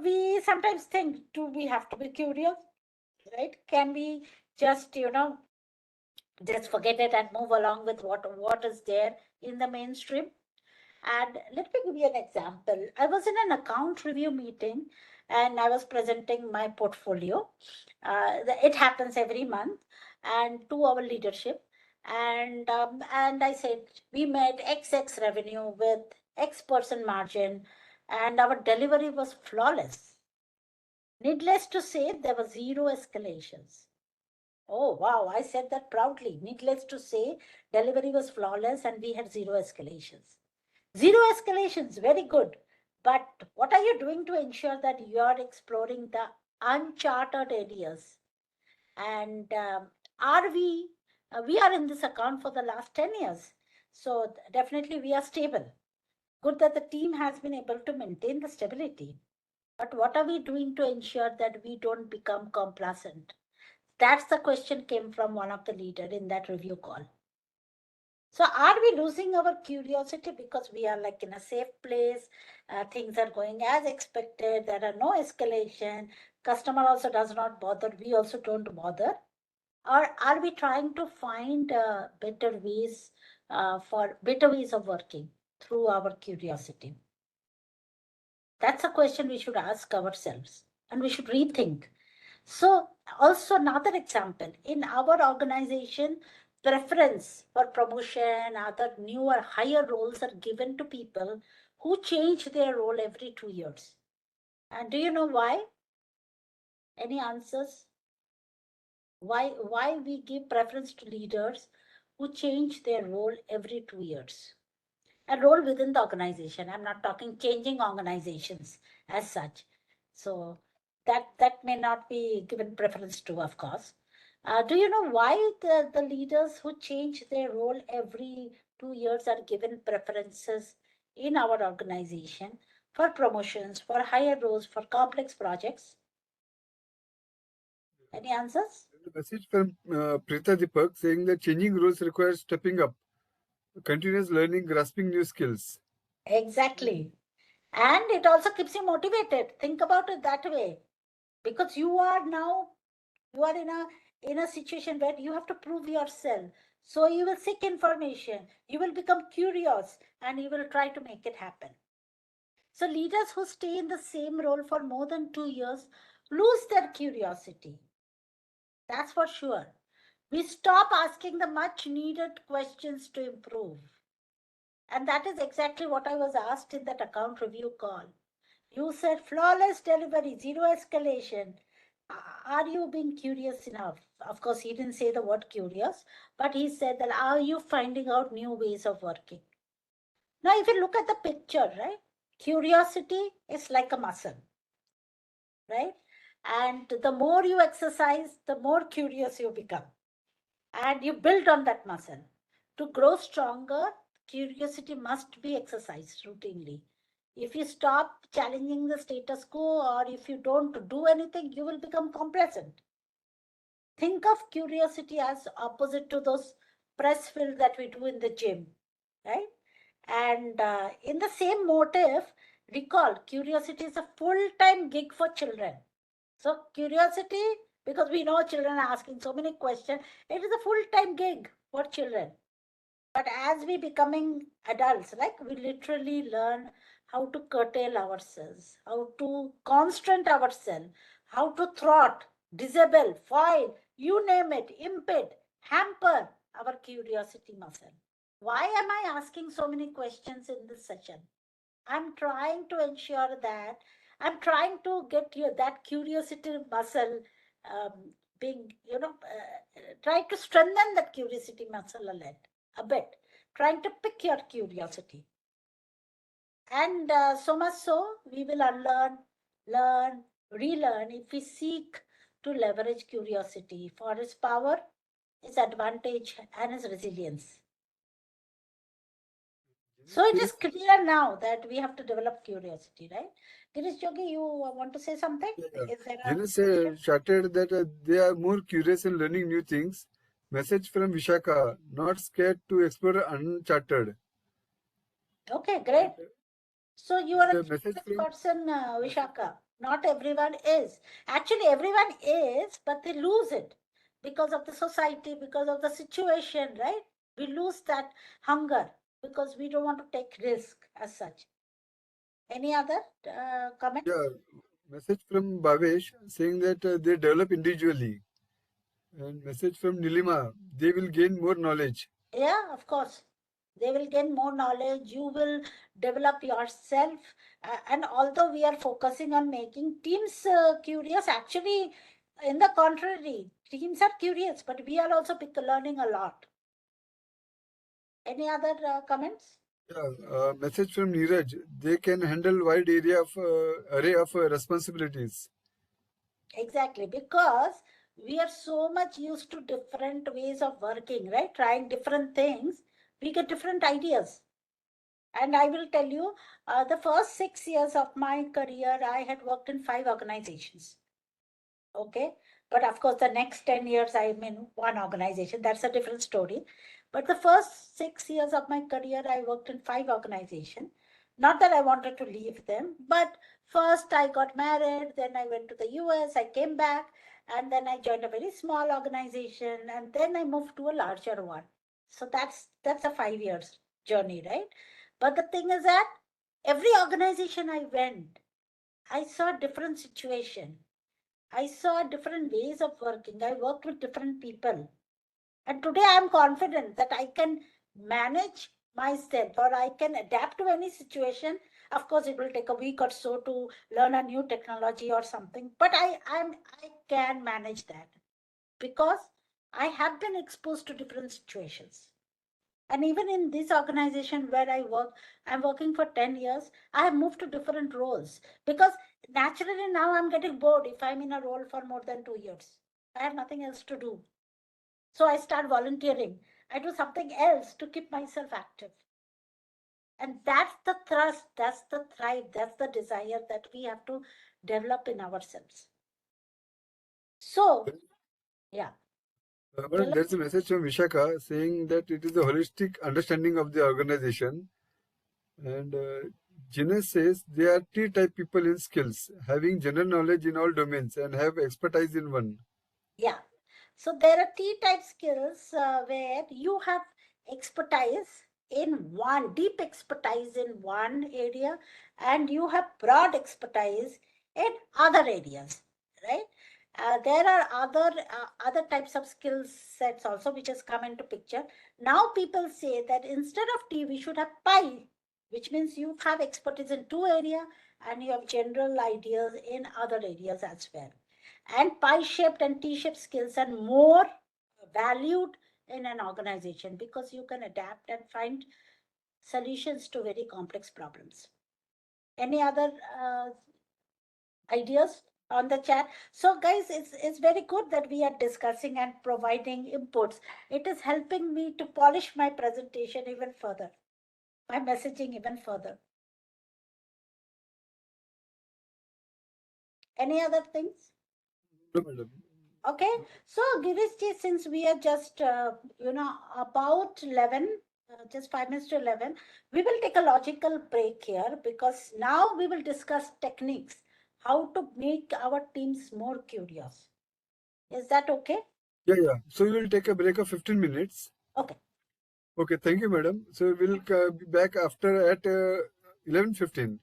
we sometimes think, do we have to be curious, right? Can we just, just forget it and move along with what is there in the mainstream? And let me give you an example. I was in an account review meeting and I was presenting my portfolio. It happens every month and to our leadership. And I said, we made XX revenue with X% margin and our delivery was flawless. Needless to say, there were zero escalations. Oh, wow. I said that proudly. Needless to say, delivery was flawless and we had zero escalations. Zero escalations, very good. But what are you doing to ensure that you are exploring the uncharted areas? And we are in this account for the last 10 years. So definitely we are stable. Good that the team has been able to maintain the stability. But what are we doing to ensure that we don't become complacent? That's the question came from one of the leader in that review call. So are we losing our curiosity because we are like in a safe place? Things are going as expected. There are no escalation. Customer also does not bother. We also don't bother. Or are we trying to find better ways of working through our curiosity? That's a question we should ask ourselves and we should rethink. So also another example, in our organization, preference for promotion, other newer higher roles are given to people who change their role every 2 years. And do you know why? Any answers? Why we give preference to leaders who change their role every 2 years? A role within the organization. I'm not talking changing organizations as such. So that may not be given preference to, of course. Do you know why the leaders who change their role every 2 years are given preferences in our organization for promotions, for higher roles, for complex projects? Any answers? The message from Preeta Deepak saying that changing roles requires stepping up, continuous learning, grasping new skills. Exactly. And it also keeps you motivated. Think about it that way. Because you are in a situation where you have to prove yourself. So you will seek information, you will become curious, and you will try to make it happen. So leaders who stay in the same role for more than 2 years lose their curiosity. That's for sure. We stop asking the much needed questions to improve. And that is exactly what I was asked in that account review call. You said flawless delivery, zero escalation. Are you being curious enough? Of course, he didn't say the word curious, but he said that are you finding out new ways of working? Now, if you look at the picture, right? Curiosity is like a muscle, right? And the more you exercise, the more curious you become. And you build on that muscle. To grow stronger, curiosity must be exercised routinely. If you stop challenging the status quo or if you don't do anything, you will become complacent. Think of curiosity as opposite to those press fill that we do in the gym, right? And in the same motive, recall curiosity is a full-time gig for children. So curiosity, because we know children are asking so many questions, it is a full-time gig for children. But as we becoming adults, like we literally learn how to curtail ourselves, how to constrain ourselves, how to thwart, disable, foil, you name it, impede, hamper our curiosity muscle. Why am I asking so many questions in this session? I'm trying to ensure that I'm trying to get you that curiosity muscle being, try to strengthen that curiosity muscle a bit, trying to pick your curiosity. And so much so, we will unlearn, learn, relearn if we seek to leverage curiosity for its power, its advantage, and its resilience. So it is clear now that we have to develop curiosity, right? Girish Jogi, you want to say something? Yeah. Is there Janice started that they are more curious in learning new things. Message from Vishaka, not scared to explore uncharted. Okay, great. So you are And a a message curious from person, Vishaka. Not everyone is. Actually, everyone is, but they lose it because of the society, because of the situation, right? We lose that hunger because we don't want to take risk as such. Any other comment? yeah, message from Bhavesh saying that they develop individually. And message from Nilima, they will gain more knowledge. Yeah, of course. They will gain more knowledge. You will develop yourself. And although we are focusing on making teams curious, actually, in the contrary, teams are curious, but we are also learning a lot. Any other comments? Yeah, message from Neeraj, they can handle wide area of array of responsibilities. Exactly, because we are so much used to different ways of working, right? Trying different things, we get different ideas. And I will tell you, the first 6 years of my career, I had worked in 5 organizations. Okay. But of course, the next 10 years, I'm in one organization. That's a different story. But the first 6 years of my career, I worked in 5 organizations. Not that I wanted to leave them, but first I got married, then I went to the US, I came back, and then I joined a very small organization, and then I moved to a larger one. So that's a 5 years journey, right? But the thing is that every organization I went, I saw a different situation. I saw different ways of working. I worked with different people. And today I'm confident that I can manage myself or I can adapt to any situation. Of course, it will take a week or so to learn a new technology or something, but I can manage that because I have been exposed to different situations. And even in this organization where I work, I'm working for 10 years, I have moved to different roles because naturally now I'm getting bored if I'm in a role for more than 2 years. I have nothing else to do. So I start volunteering. I do something else to keep myself active. And that's the thrust, that's the thrive, that's the desire that we have to develop in ourselves. So, yeah. Well, Tell us. there's a message from Vishaka saying that it is a holistic understanding of the organization. And Jines says they are T-type people in skills, having general knowledge in all domains and have expertise in one. Yeah. So there are T-type skills where you have expertise in one, deep expertise in one area, and you have broad expertise in other areas, right? There are other types of skill sets also which has come into picture. Now people say that instead of T, we should have pi, which means you have expertise in two areas and you have general ideas in other areas as well. And pie-shaped and T-shaped skills are more valued in an organization because you can adapt and find solutions to very complex problems. Any other ideas on the chat? So guys, it's very good that we are discussing and providing inputs. It is helping me to polish my presentation even further, my messaging even further. Any other things? No, madam. Okay, so Girishji, since we are just, about 11, just 5 minutes to 11, we will take a logical break here because now we will discuss techniques, how to make our teams more curious. Is that okay? Yeah, yeah. So we will take a break of 15 minutes. Okay. Okay, thank you, madam. So we'll be back after at 11:15.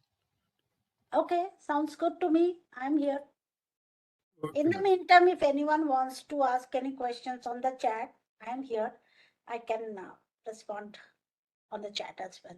Okay, sounds good to me. I'm here. Okay, In the ma'am. meantime, if anyone wants to ask any questions on the chat, I'm here. I can respond on the chat as well.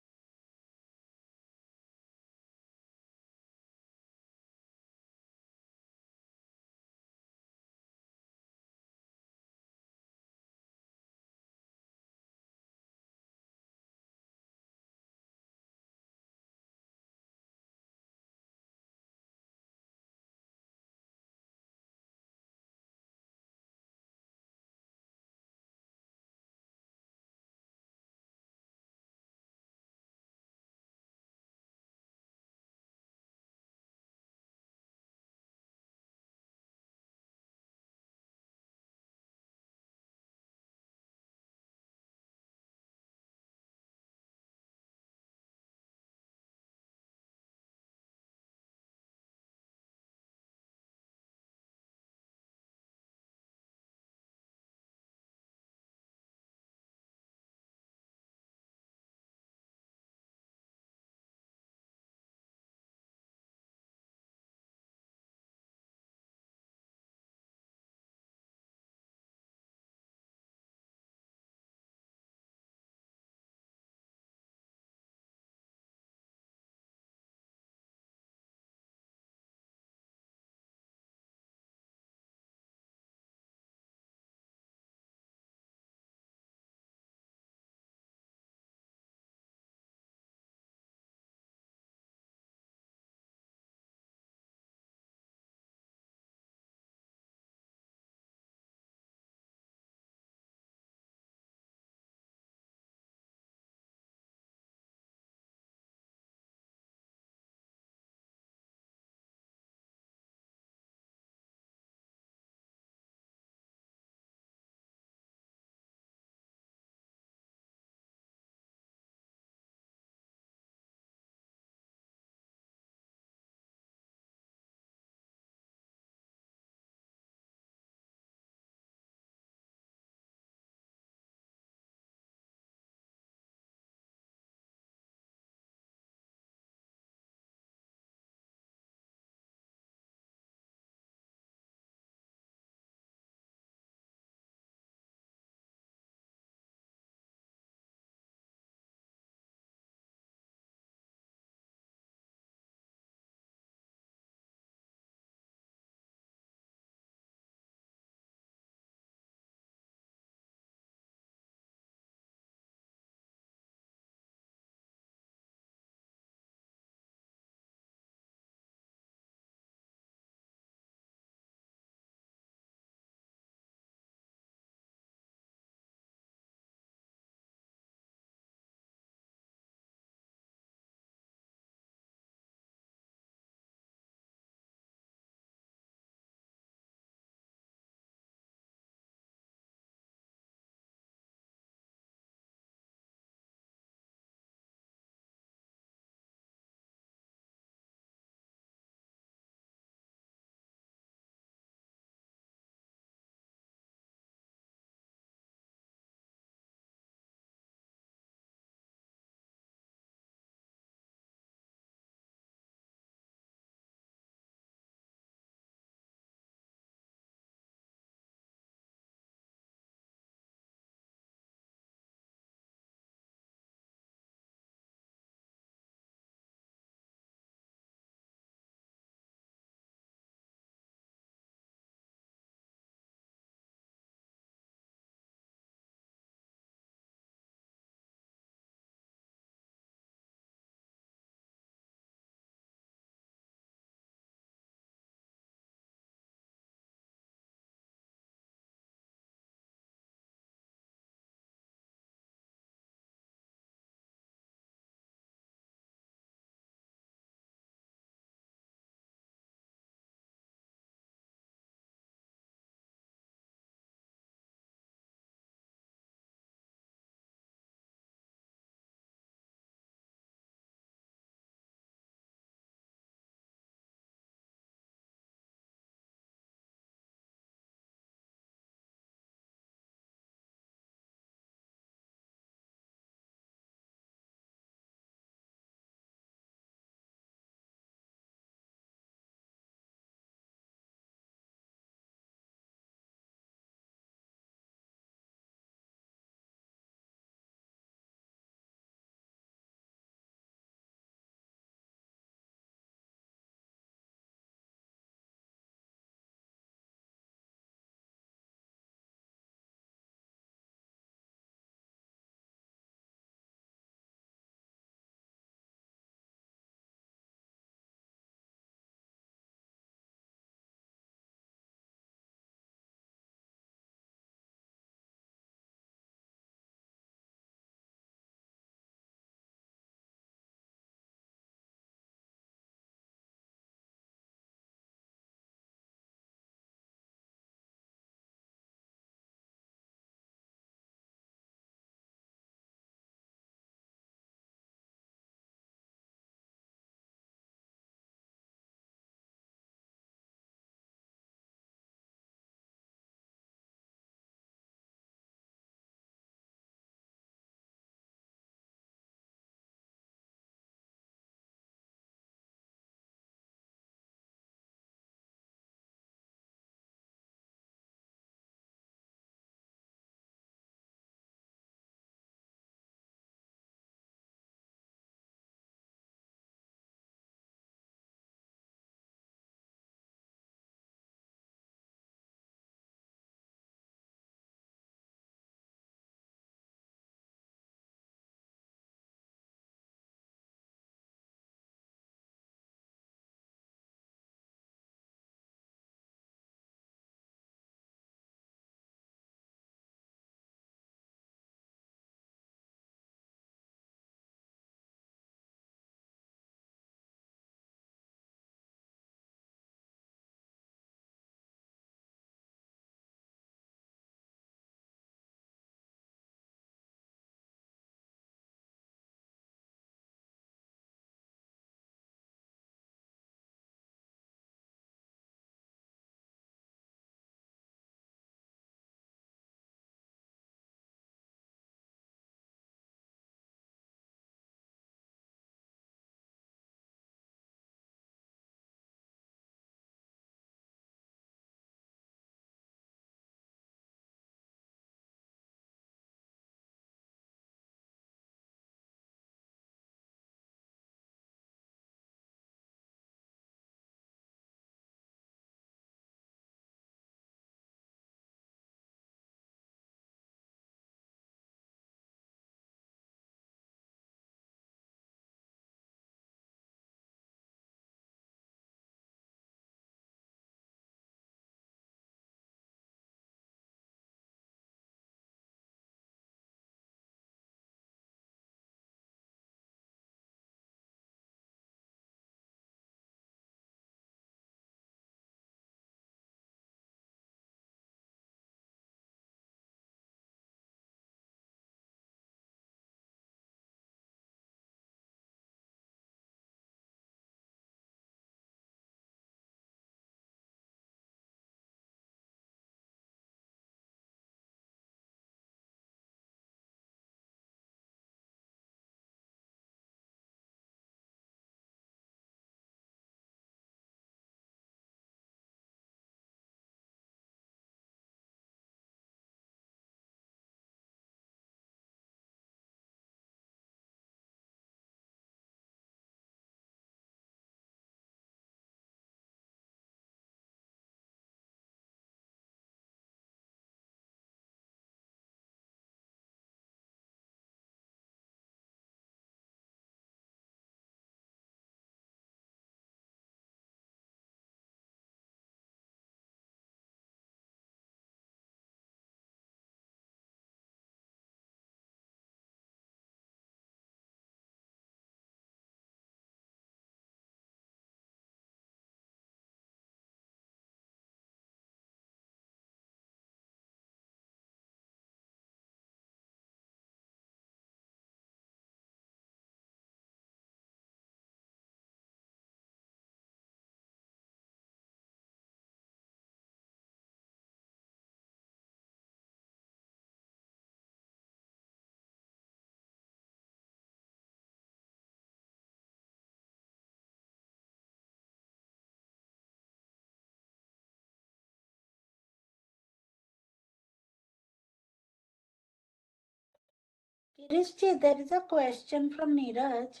Kirishji, there is a question from Neeraj.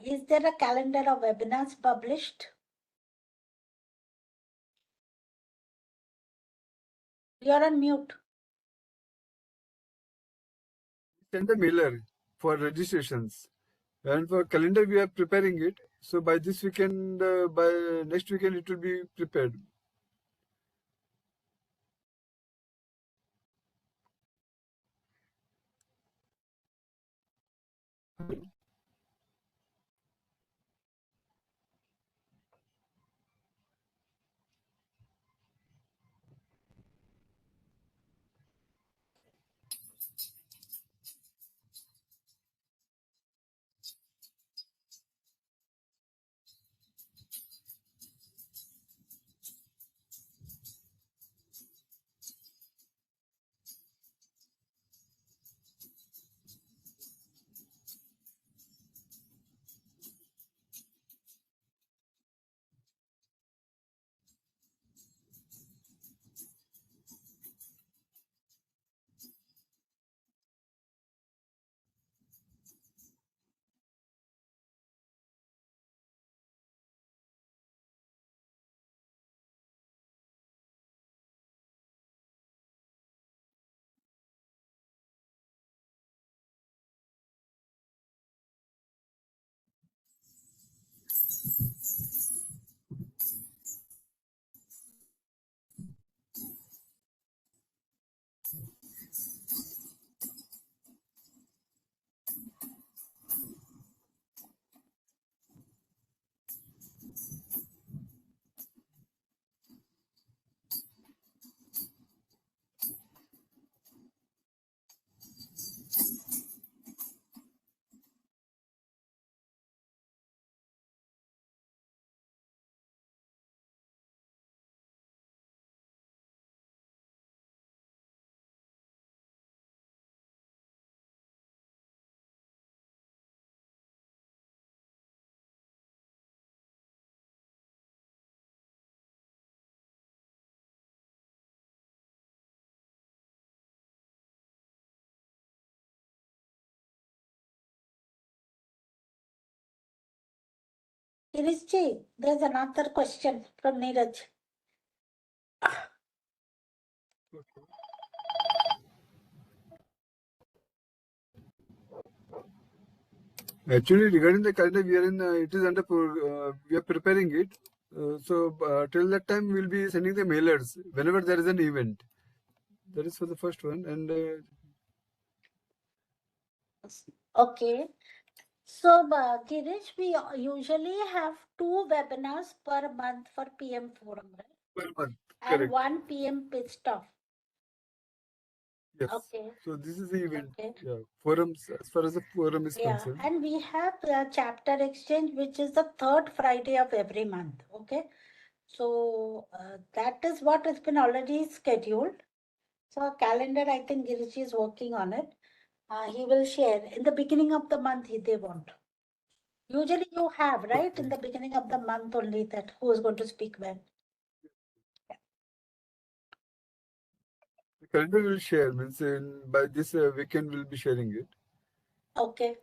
Is there a calendar of webinars published? You're on mute. Send a mailer for registrations. And for calendar, we are preparing it. So by this weekend, by next weekend, it will be prepared. Kirishji, there's another question from Neeraj. Actually, regarding the calendar, we are in. It is under. We are preparing it. Till that time, we'll be sending the mailers whenever there is an event. That is for the first one, and Okay. So, Girish, we usually have 2 webinars per month for PM Forum, right? per month, And correct. 1 PM pitch off. Yes. Okay. So this is the event. Okay. Yeah, forums. As far as the forum is Yeah, concerned. and we have the chapter exchange, which is the 3rd Friday of every month. Okay. So that is what has been already scheduled. So calendar, I think Girish is working on it. He will share in the beginning of the month. They want. Usually you have, right? In the beginning of the month only that who is going to speak when. The calendar will share. Means by this weekend we'll be sharing it. Okay.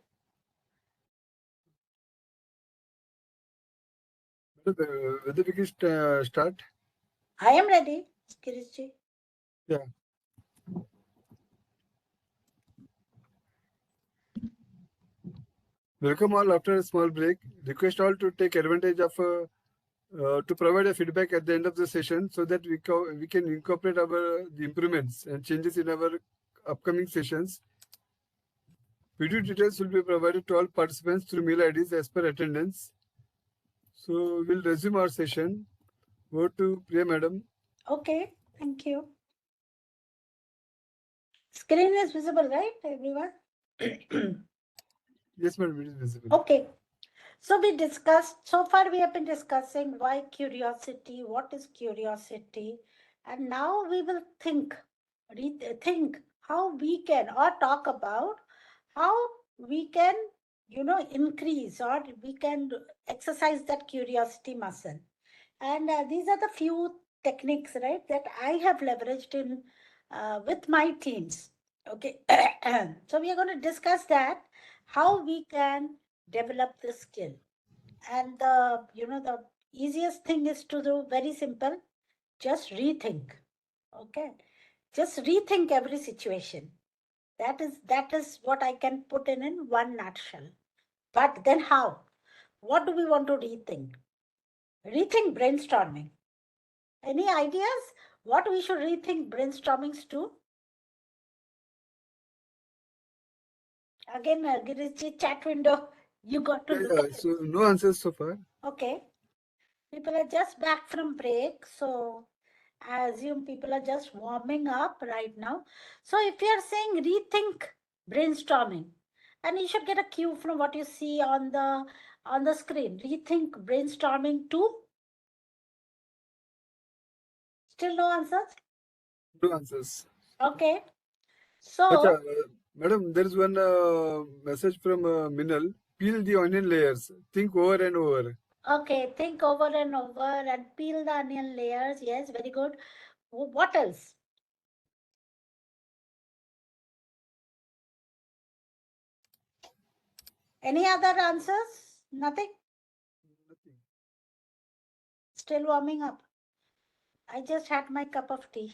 Whether we can start. I am ready, Kirishji. Yeah. Welcome all after a small break. Request all to take advantage of to provide a feedback at the end of the session so that we can incorporate the improvements and changes in our upcoming sessions. Video details will be provided to all participants through mail IDs as per attendance. So we'll resume our session. Go to Priya Madam. Okay, thank you. Screen is visible, right, everyone? Yes, madam, it is visible. Okay. So we discussed, so far we have been discussing why curiosity, what is curiosity, and now we will think how we can, or talk about how we can, increase or we can exercise that curiosity muscle. And these are the few techniques, right, that I have leveraged in with my teams. Okay. So we are going to discuss that, how we can develop this skill. And the easiest thing is to do very simple, just rethink. Okay. Just rethink every situation. That is what I can put in one nutshell. But then how? What do we want to rethink? Rethink brainstorming. Any ideas what we should rethink brainstormings to? Again, Girishji, chat window, you got to look Yeah, at it. so no answers so far. Okay. People are just back from break, so I assume people are just warming up right now. So if you are saying rethink brainstorming, and you should get a cue from what you see on the screen. Rethink brainstorming too. Still no answers? No answers. Okay. Acha, So madam, there is one message from Minal. Peel the onion layers. Think over and over. okay, think over and over and peel the onion layers. Yes, very good. What else? Any other answers? Nothing? Nothing. Still warming up. I just had my cup of tea.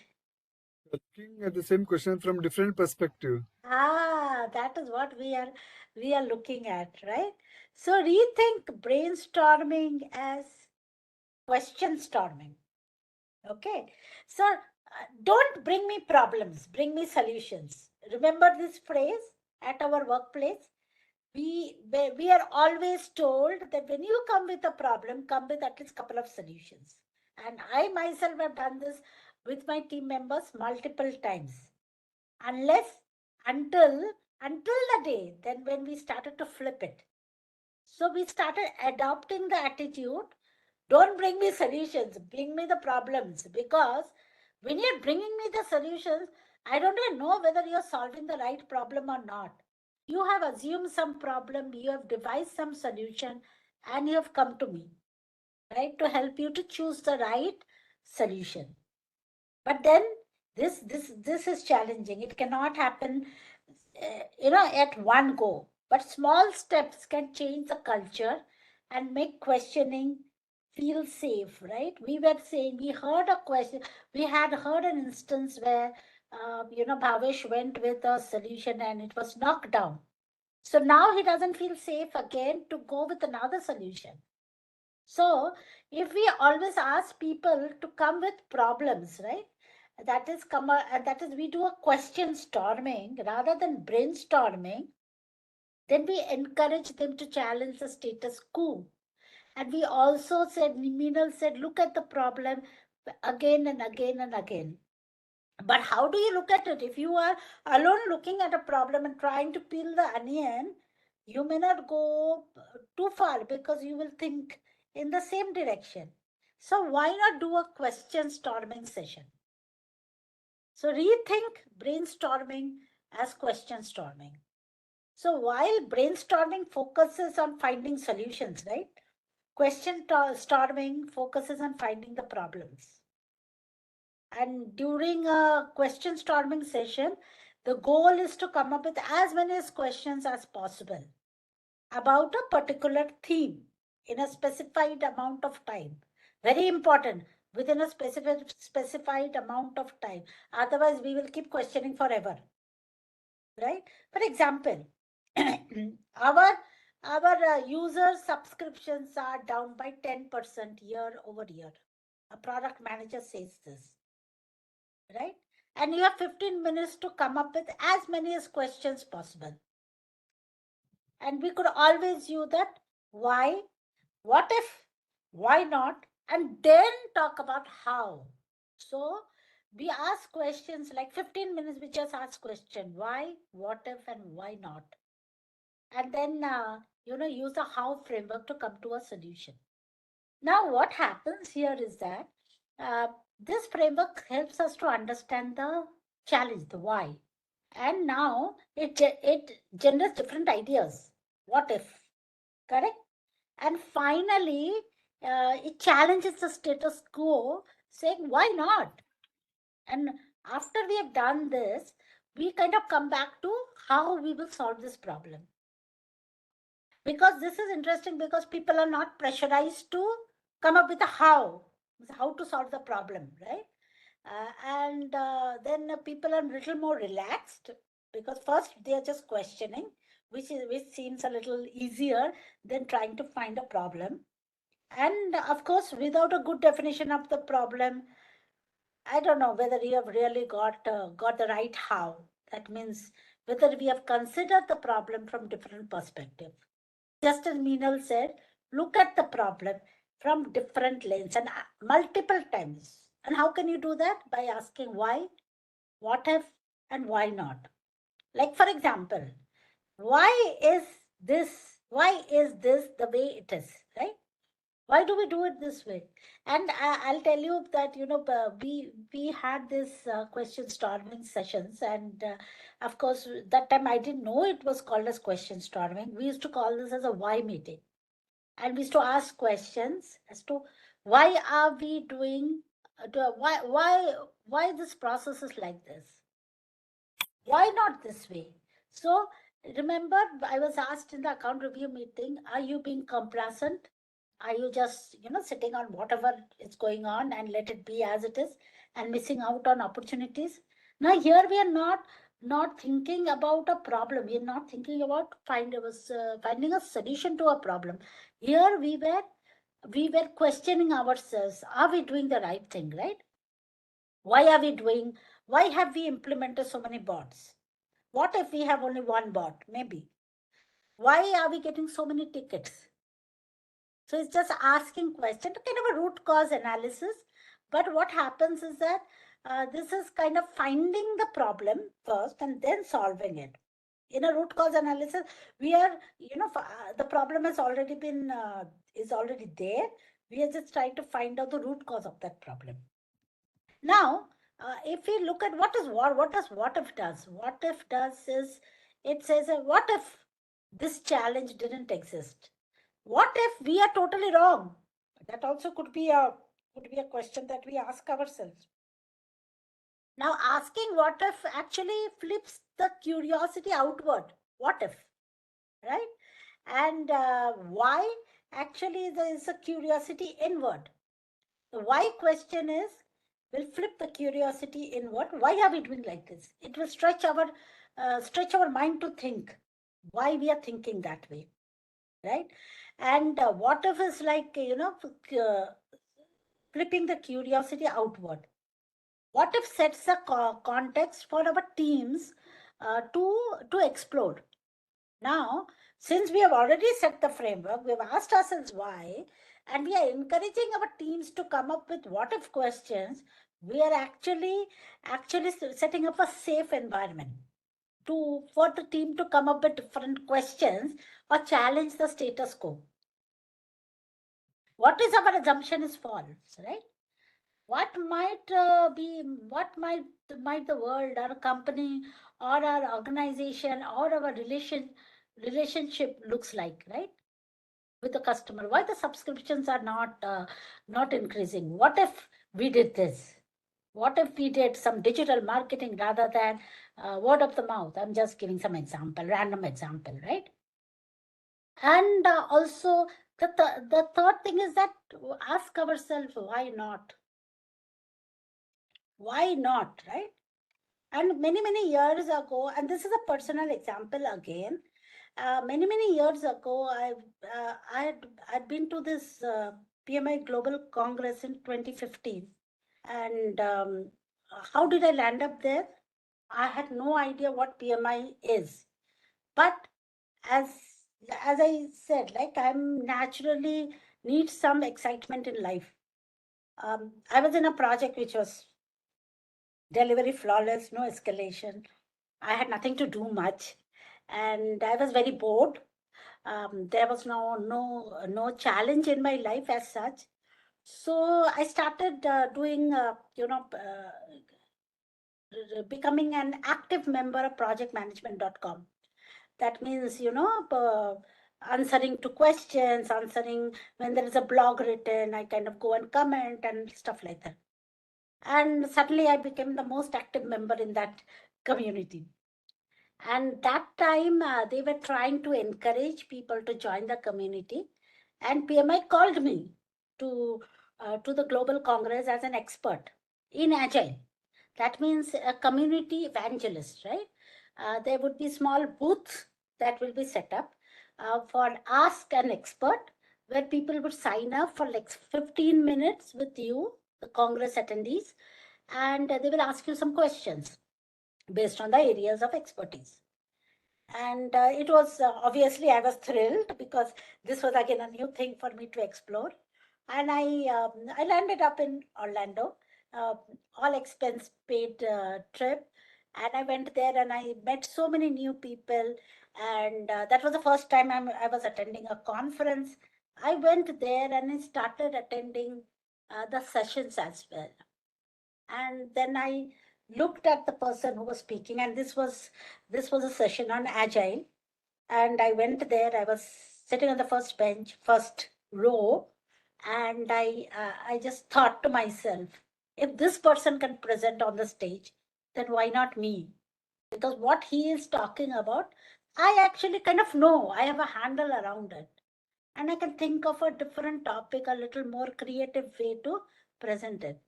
Looking at the same question from different perspective. Ah, that is what we are looking at, right? So rethink brainstorming as question storming. Okay. So don't bring me problems, bring me solutions. Remember this phrase at our workplace? We are always told that when you come with a problem, come with at least couple of solutions. And I myself have done this with my team members multiple times. Unless until the day then when we started to flip it. So we started adopting the attitude, don't bring me solutions, bring me the problems. Because when you're bringing me the solutions, I don't even know whether you're solving the right problem or not. You have assumed some problem, you have devised some solution, and you have come to me, right, to help you to choose the right solution. But then this is challenging. It cannot happen, at one go. But small steps can change the culture and make questioning feel safe, right? We were saying we heard a question. We had heard an instance where Bhavesh went with a solution and it was knocked down. So now he doesn't feel safe again to go with another solution. So if we always ask people to come with problems, right? That is we do a question storming rather than brainstorming, then we encourage them to challenge the status quo. And we also said, Minal said, look at the problem again and again and again. But how do you look at it? If you are alone looking at a problem and trying to peel the onion, you may not go too far because you will think in the same direction. So why not do a question storming session? So rethink brainstorming as question storming. So while brainstorming focuses on finding solutions, right? Storming focuses on finding the problems. And during a question storming session, the goal is to come up with as many questions as possible about a particular theme in a specified amount of time. Very important, within a specified amount of time. Otherwise, we will keep questioning forever. Right? For example, our user subscriptions are down by 10% year over year. A product manager says this, right? And you have 15 minutes to come up with as many as questions possible. And we could always use that why, what if, why not, and then talk about how. So we ask questions like 15 minutes, we just ask question why, what if, and why not. And then, use the how framework to come to a solution. Now, what happens here is that this framework helps us to understand the challenge, the why. And now it generates different ideas. What if? Correct? And finally, it challenges the status quo, saying, why not? And after we have done this, we kind of come back to how we will solve this problem. Because this is interesting, because people are not pressurized to come up with a how to solve the problem, right? And then people are a little more relaxed, because first they are just questioning, which seems a little easier than trying to find a problem. And of course, without a good definition of the problem, I don't know whether you have really got the right how. That means whether we have considered the problem from different perspectives. Just as Meenal said, look at the problem from different lanes and multiple times. And how can you do that? By asking why, what if, and why not. Like, for example, why is this the way it is, right? Why do we do it this way? And I'll tell you that, we had this question storming sessions, and of course that time I didn't know it was called as question storming. We used to call this as a why meeting, and we used to ask questions as to why are we doing why this process is like this, why not this way. So remember, I was asked in the account review meeting, are you being complacent? Are you just, sitting on whatever is going on and let it be as it is and missing out on opportunities? Now here we are not thinking about a problem. We are not thinking about finding a solution to a problem. Here we were questioning ourselves. Are we doing the right thing, right? Why have we implemented so many bots? What if we have only one bot? Maybe. Why are we getting so many tickets? So it's just asking question, kind of a root cause analysis. But what happens is that this is kind of finding the problem first and then solving it. In a root cause analysis, we are, the problem has already been, is already there. We are just trying to find out the root cause of that problem. Now, if we look at what does what if does? What if does is, it says, what if this challenge didn't exist? What if we are totally wrong? That also could be a question that we ask ourselves. Now, asking what if actually flips the curiosity outward. What if, right? And why actually there is a curiosity inward. The why question will flip the curiosity inward. Why are we doing like this? It will stretch our mind to think why we are thinking that way, right? And what if is like, flipping the curiosity outward. What if sets a context for our teams to explore? Now, since we have already set the framework, we have asked ourselves why, and we are encouraging our teams to come up with what if questions, we are actually setting up a safe environment for the team to come up with different questions or challenge the status quo. What is our assumption is false, right? What might the world, our company, or our organization, or our relationship looks like, right, with the customer? Why the subscriptions are not increasing? What if we did this? What if we did some digital marketing rather than word of the mouth? I'm just giving some random example, right? And also the third thing is that ask ourselves, why not? Why not, right? And many years ago, and this is a personal example again, many years ago, I'd been to this PMI Global Congress in 2015. And how did I land up there? I had no idea what PMI is. But as I said, like, I'm naturally need some excitement in life. I was in a project which was delivery flawless, no escalation. I had nothing to do much, and I was very bored. There was no challenge in my life as such. So I started doing, becoming an active member of projectmanagement.com. That means, answering to questions, answering when there is a blog written, I kind of go and comment and stuff like that. And suddenly I became the most active member in that community. And that time they were trying to encourage people to join the community. And PMI called me to the Global Congress as an expert in Agile. That means a community evangelist, right? There would be small booths that will be set up for Ask an Expert, where people would sign up for like 15 minutes with you, the Congress attendees, and they will ask you some questions based on the areas of expertise. And it was obviously I was thrilled because this was again a new thing for me to explore. And I landed up in Orlando, uh, all expense paid trip. And I went there and I met so many new people. And that was the first time I was attending a conference. I went there and I started attending the sessions as well. And then I looked at the person who was speaking, and this was a session on Agile. And I went there. I was sitting on the first bench, first row, and I just thought to myself, if this person can present on the stage, then why not me? Because what he is talking about, I actually kind of know. I have a handle around it, and I can think of a different topic, a little more creative way to present it.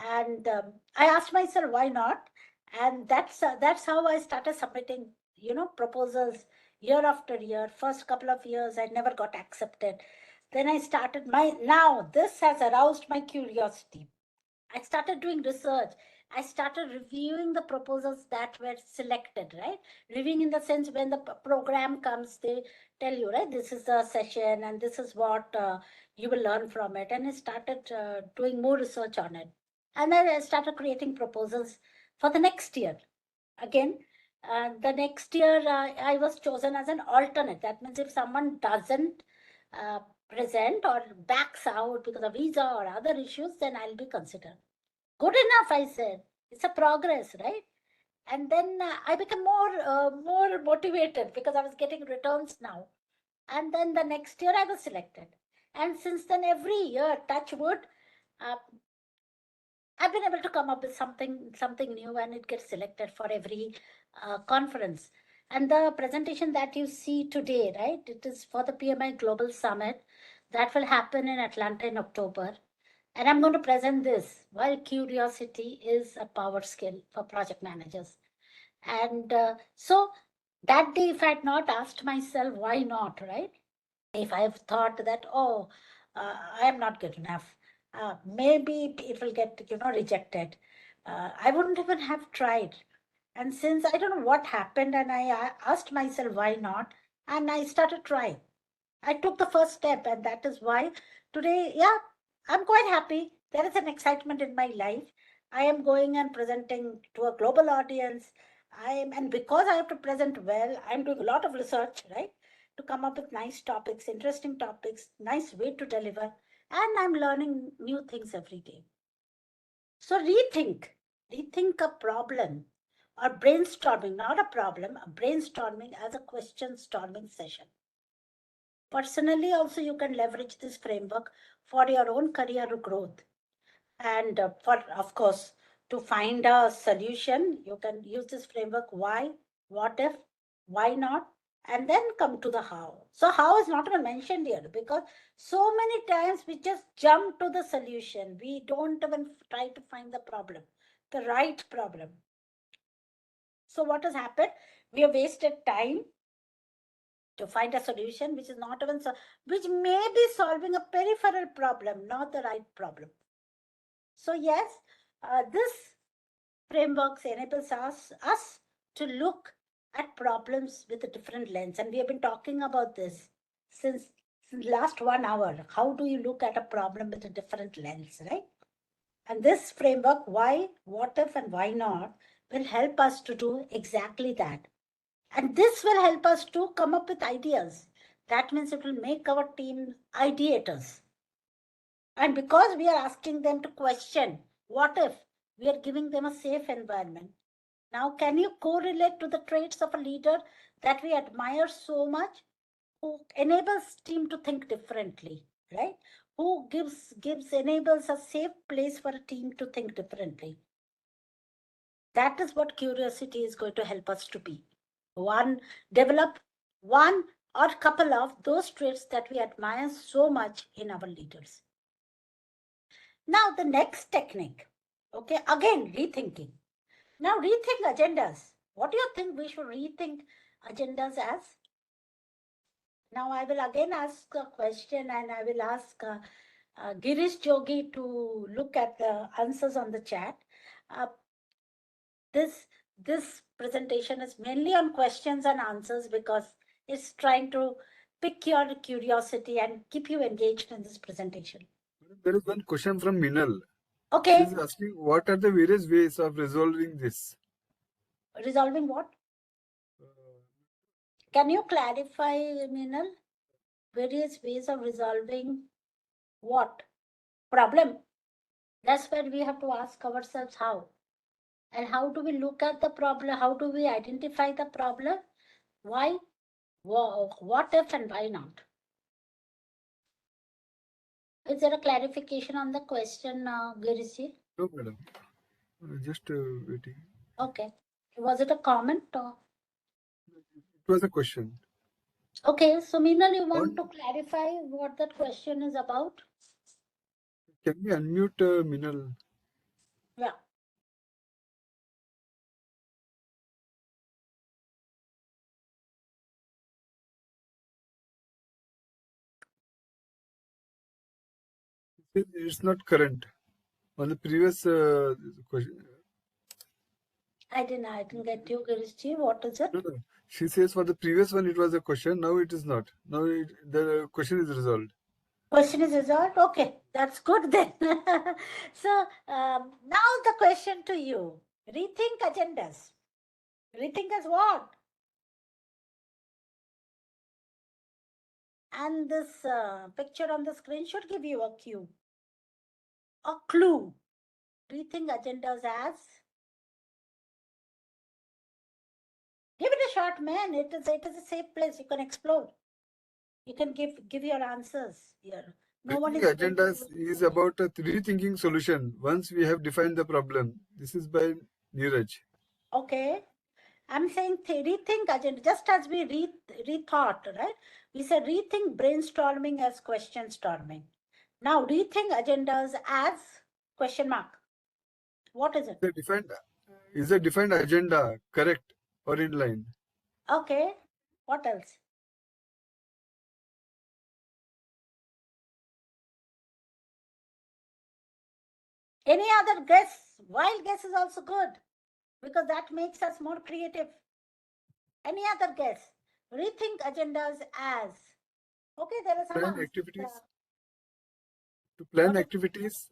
And I asked myself, why not? And that's how I started submitting, proposals year after year. First couple of years I never got accepted. Then I started my now this has aroused my curiosity. I started doing research. I started reviewing the proposals that were selected, right? Reviewing in the sense, when the program comes, they tell you, right, this is the session and this is what you will learn from it. And I started doing more research on it. And then I started creating proposals for the next year. Again, the next year I was chosen as an alternate. That means if someone doesn't uh, present or backs out because of visa or other issues, then I'll be considered. Good enough, I said. It's a progress, right? And then I became more motivated because I was getting returns now. And then the next year I was selected. And since then, every year, touch wood, uh, I've been able to come up with something new, and it gets selected for every conference. And the presentation that you see today, right? It is for the PMI Global Summit that will happen in Atlanta in October. And I'm going to present this while curiosity is a power skill for project managers. And so that day, if I had not asked myself, why not, right? If I have thought that, oh, I am not good enough, maybe it will get, rejected, I wouldn't even have tried. And since I don't know what happened, and I asked myself, why not? And I started trying. I took the first step, and that is why today, yeah, I'm quite happy. There is an excitement in my life. I am going and presenting to a global audience. And because I have to present well, I'm doing a lot of research, right? To come up with nice topics, interesting topics, nice way to deliver. And I'm learning new things every day. So rethink a problem or brainstorming, not a problem, a brainstorming as a question storming session. Personally, also, you can leverage this framework for your own career growth. And for, of course, to find a solution, you can use this framework. Why, what if, why not, and then come to the how. So how is not even mentioned here, because so many times we just jump to the solution. We don't even try to find the problem, the right problem. So what has happened? We have wasted time to find a solution which is not even which may be solving a peripheral problem, not the right problem. So yes, this frameworks enables us to look at problems with a different lens, and we have been talking about this since last 1 hour. How do you look at a problem with a different lens, right? And this framework, why, what if, and why not, will help us to do exactly that. And this will help us to come up with ideas. That means it will make our team ideators. And because we are asking them to question, what if, we are giving them a safe environment. Now, can you correlate to the traits of a leader that we admire so much, who enables team to think differently, right? Who enables a safe place for a team to think differently. That is what curiosity is going to help us to be. Develop one or couple of those traits that we admire so much in our leaders. Now, the next technique, okay, again, rethinking. Now, rethink agendas. What do you think we should rethink agendas as? Now, I will again ask a question and I will ask Girish Jogi to look at the answers on the chat. This presentation is mainly on questions and answers because it's trying to pick your curiosity and keep you engaged in this presentation. There is one question from Minal. Okay. She is asking, what are the various ways of resolving this? Resolving what? Can you clarify, Minal? Various ways of resolving what? Problem. That's where we have to ask ourselves how. And how do we look at the problem? How do we identify the problem? Why? What if and why not? Is there a clarification on the question, Girisi? No, madam. Just waiting. Okay. Was it a comment or? It was a question. Okay, so Meenal, you want to clarify what that question is about? Can we unmute Minal? Yeah. It's not current. On the previous question. I didn't get you, Girisi. What is it? No, no. She says for the previous one it was a question. Now it is not. Now the question is resolved. Question is resolved. Okay, that's good then. So now the question to you: rethink agendas. Rethink as what? And this picture on the screen should give you a cue, a clue. Rethink agendas as. Give it a shot, man. It is a safe place. You can explore. You can give your answers here. No one is. Agenda is about a rethinking solution once we have defined the problem. This is by Neeraj. Okay. I'm saying rethink agenda, just as we rethought, right? We said rethink brainstorming as question storming. Now rethink agendas as question mark. What is it? Is a defined agenda correct or in line? Okay. What else? Any other guess? Wild guess is also good because that makes us more creative. Any other guess? Rethink agendas as. Okay, there are some Plan answers. activities. To plan activities.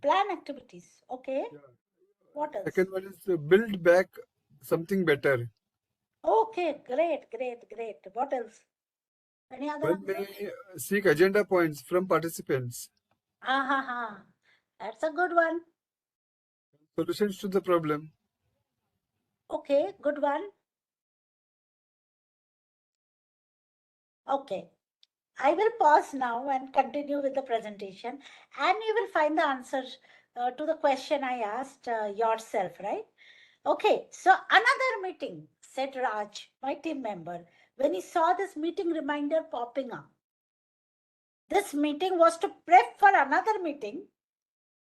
Plan activities. Okay. Yeah. What else? Second one is to build back something better. Okay, great. What else? Any other? One may seek agenda points from participants. That's a good one. Solutions to the problem. Okay, good one. Okay. I will pause now and continue with the presentation, and you will find the answers to the question I asked yourself, right? Okay, so another meeting, said Raj, my team member, when he saw this meeting reminder popping up. This meeting was to prep for another meeting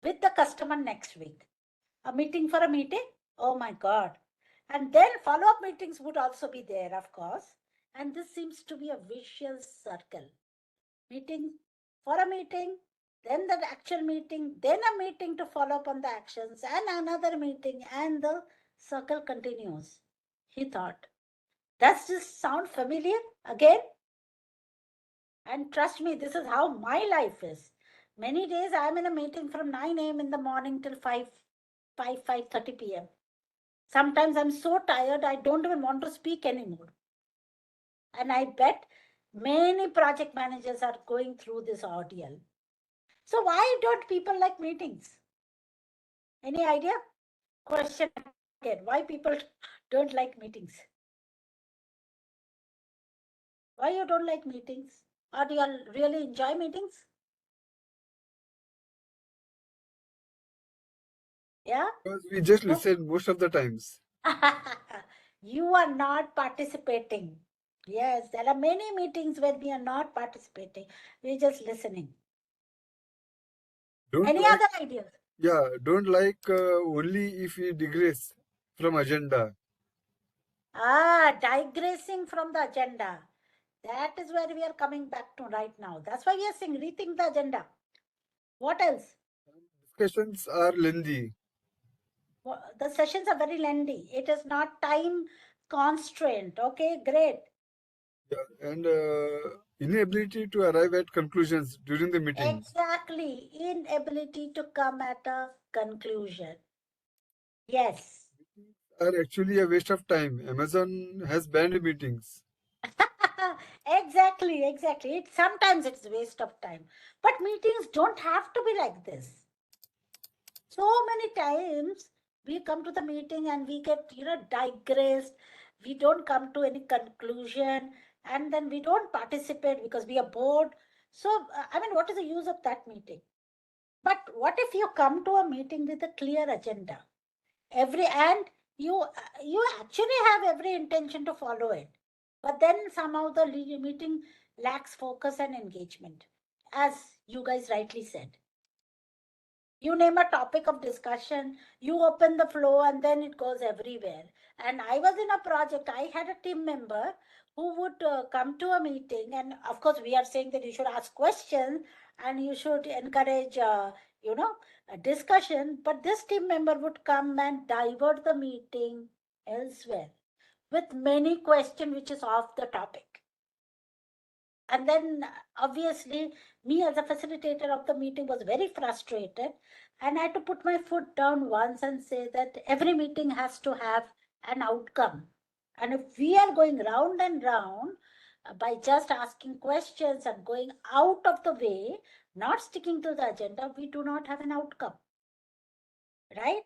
with the customer next week. A meeting for a meeting? Oh my God. And then follow-up meetings would also be there, of course. And this seems to be a vicious circle. Meeting for a meeting, then the actual meeting, then a meeting to follow up on the actions, and another meeting, and the circle continues. He thought, does this sound familiar again? And trust me, this is how my life is. Many days I'm in a meeting from 9 a.m. in the morning till 5:30 p.m. Sometimes I'm so tired I don't even want to speak anymore. And I bet many project managers are going through this ordeal. So why don't people like meetings? Any idea? Question again. Why people don't like meetings? Why you don't like meetings? Or do you really enjoy meetings? Yeah? Because we just So- listen most of the times. You are not participating. Yes, there are many meetings where we are not participating. We're just listening. Don't Any like, other ideas? yeah, don't like only if we digress from agenda. Digressing from the agenda. That is where we are coming back to right now. That's why we are saying rethink the agenda. What else? Discussions are lengthy. The sessions are very lengthy. It is not time constraint. Okay, great. Yeah, and inability to arrive at conclusions during the meetings Exactly. Inability to come at a conclusion. Yes. are actually a waste of time. Amazon has banned meetings. Exactly. Sometimes it's a waste of time. But meetings don't have to be like this. So many times we come to the meeting and we get, digressed. We don't come to any conclusion and then we don't participate because we are bored. So, what is the use of that meeting? But what if you come to a meeting with a clear agenda? And you actually have every intention to follow it, but then somehow the meeting lacks focus and engagement, as you guys rightly said. You name a topic of discussion, you open the flow, and then it goes everywhere. And I was in a project, I had a team member who would come to a meeting, and of course we are saying that you should ask questions and you should encourage a discussion, but this team member would come and divert the meeting elsewhere with many questions which is off the topic. And then obviously me as a facilitator of the meeting was very frustrated, and I had to put my foot down once and say that every meeting has to have an outcome. And if we are going round and round by just asking questions and going out of the way, not sticking to the agenda, we do not have an outcome. Right?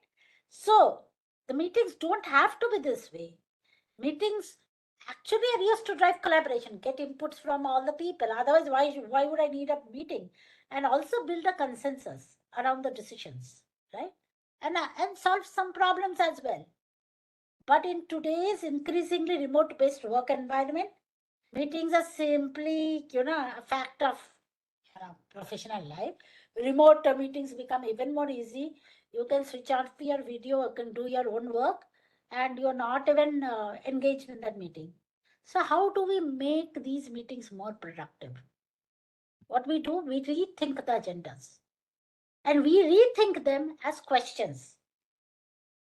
So the meetings don't have to be this way. Meetings actually are used to drive collaboration, get inputs from all the people. Otherwise, why would I need a meeting? And also build a consensus around the decisions, right? And solve some problems as well. But in today's increasingly remote-based work environment, meetings are simply, a fact of professional life. Remote meetings become even more easy. You can switch off your video, you can do your own work, and you're not even engaged in that meeting. So, how do we make these meetings more productive? What we do, we rethink the agendas, and we rethink them as questions.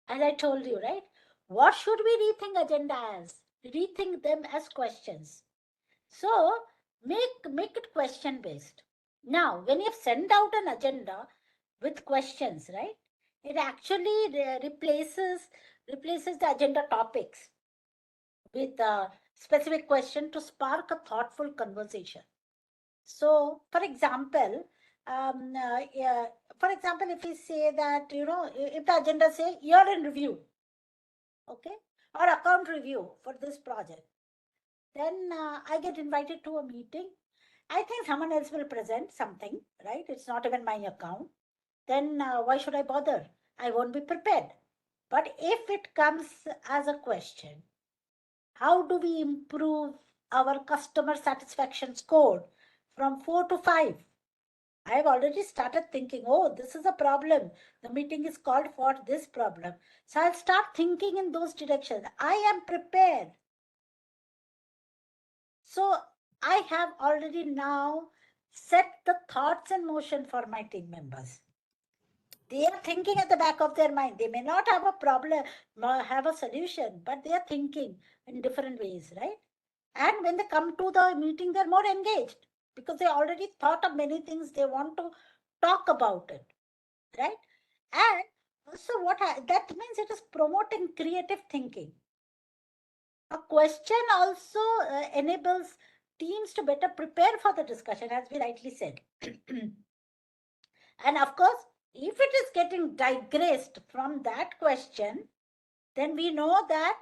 As I told you, right? What should we rethink agenda as? Rethink them as questions. So make it question based. Now, when you send out an agenda with questions, right? It actually replaces the agenda topics with a specific question to spark a thoughtful conversation. So, yeah, for example, if we say that if the agenda say year in review, okay, or account review for this project, then I get invited to a meeting. I think someone else will present something, right? It's not even my account. Then why should I bother? I won't be prepared. But if it comes as a question, how do we improve our customer satisfaction score from 4 to 5? I have already started thinking, oh, this is a problem. The meeting is called for this problem. So I'll start thinking in those directions. I am prepared. So I have already now set the thoughts in motion for my team members. They are thinking at the back of their mind. They may not have a problem, have a solution, but they are thinking in different ways, right? And when they come to the meeting, they're more engaged because they already thought of many things. They want to talk about it, right? And so that means it is promoting creative thinking. A question also enables teams to better prepare for the discussion, as we rightly said. And of course, if it is getting digressed from that question, then we know that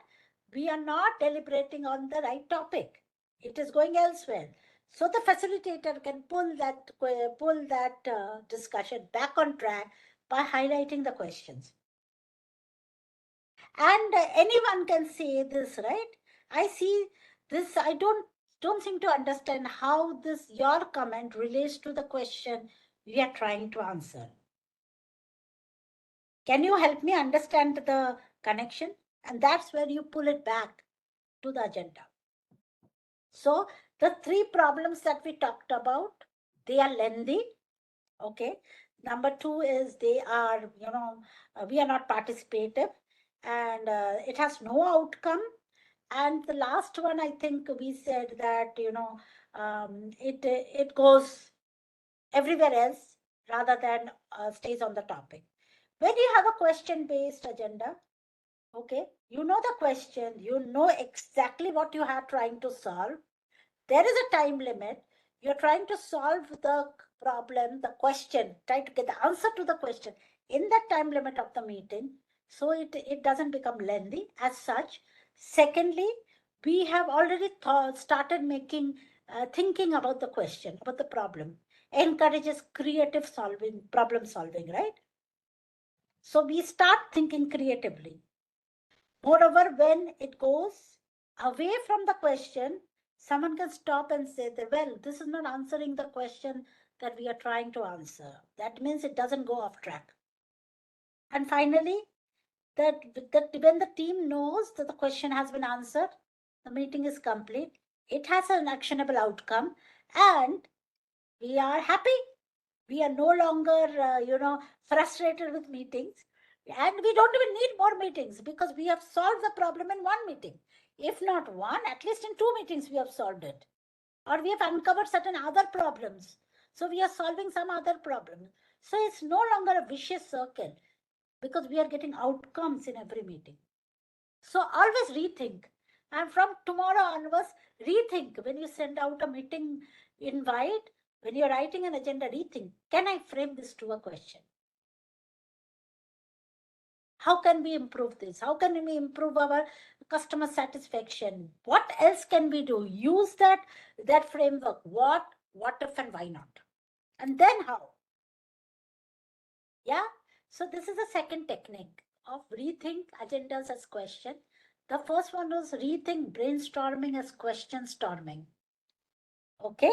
we are not deliberating on the right topic. It is going elsewhere. So the facilitator can pull that discussion back on track by highlighting the questions. And anyone can say this, right? I see this, I don't seem to understand how this, your comment relates to the question we are trying to answer. Can you help me understand the connection? And that's where you pull it back to the agenda. So the three problems that we talked about, they are lengthy. Okay. Number two is they are, we are not participative, and it has no outcome. And the last one, I think we said that, it goes everywhere else rather than stays on the topic. When you have a question-based agenda, okay, you know the question, you know exactly what you are trying to solve. There is a time limit. You're trying to solve the problem, the question, try to get the answer to the question in that time limit of the meeting. So it doesn't become lengthy as such. Secondly, we have already started making, thinking about the question, about the problem. Encourages creative solving, problem solving, right? So we start thinking creatively. Moreover, when it goes away from the question, someone can stop and say, well, this is not answering the question that we are trying to answer. That means it doesn't go off track. And finally, that when the team knows that the question has been answered, the meeting is complete, it has an actionable outcome, and we are happy. We are no longer, frustrated with meetings. And we don't even need more meetings because we have solved the problem in one meeting. If not one, at least in two meetings we have solved it. Or we have uncovered certain other problems. So we are solving some other problem. So it's no longer a vicious circle because we are getting outcomes in every meeting. So always rethink. And from tomorrow onwards, rethink. When you send out a meeting invite, when you're writing an agenda, rethink. Can I frame this to a question? How can we improve this? How can we improve our customer satisfaction? What else can we do? Use that framework. What if, and why not? And then how? Yeah. So this is the second technique of rethink agendas as question. The first one was rethink brainstorming as question storming. Okay.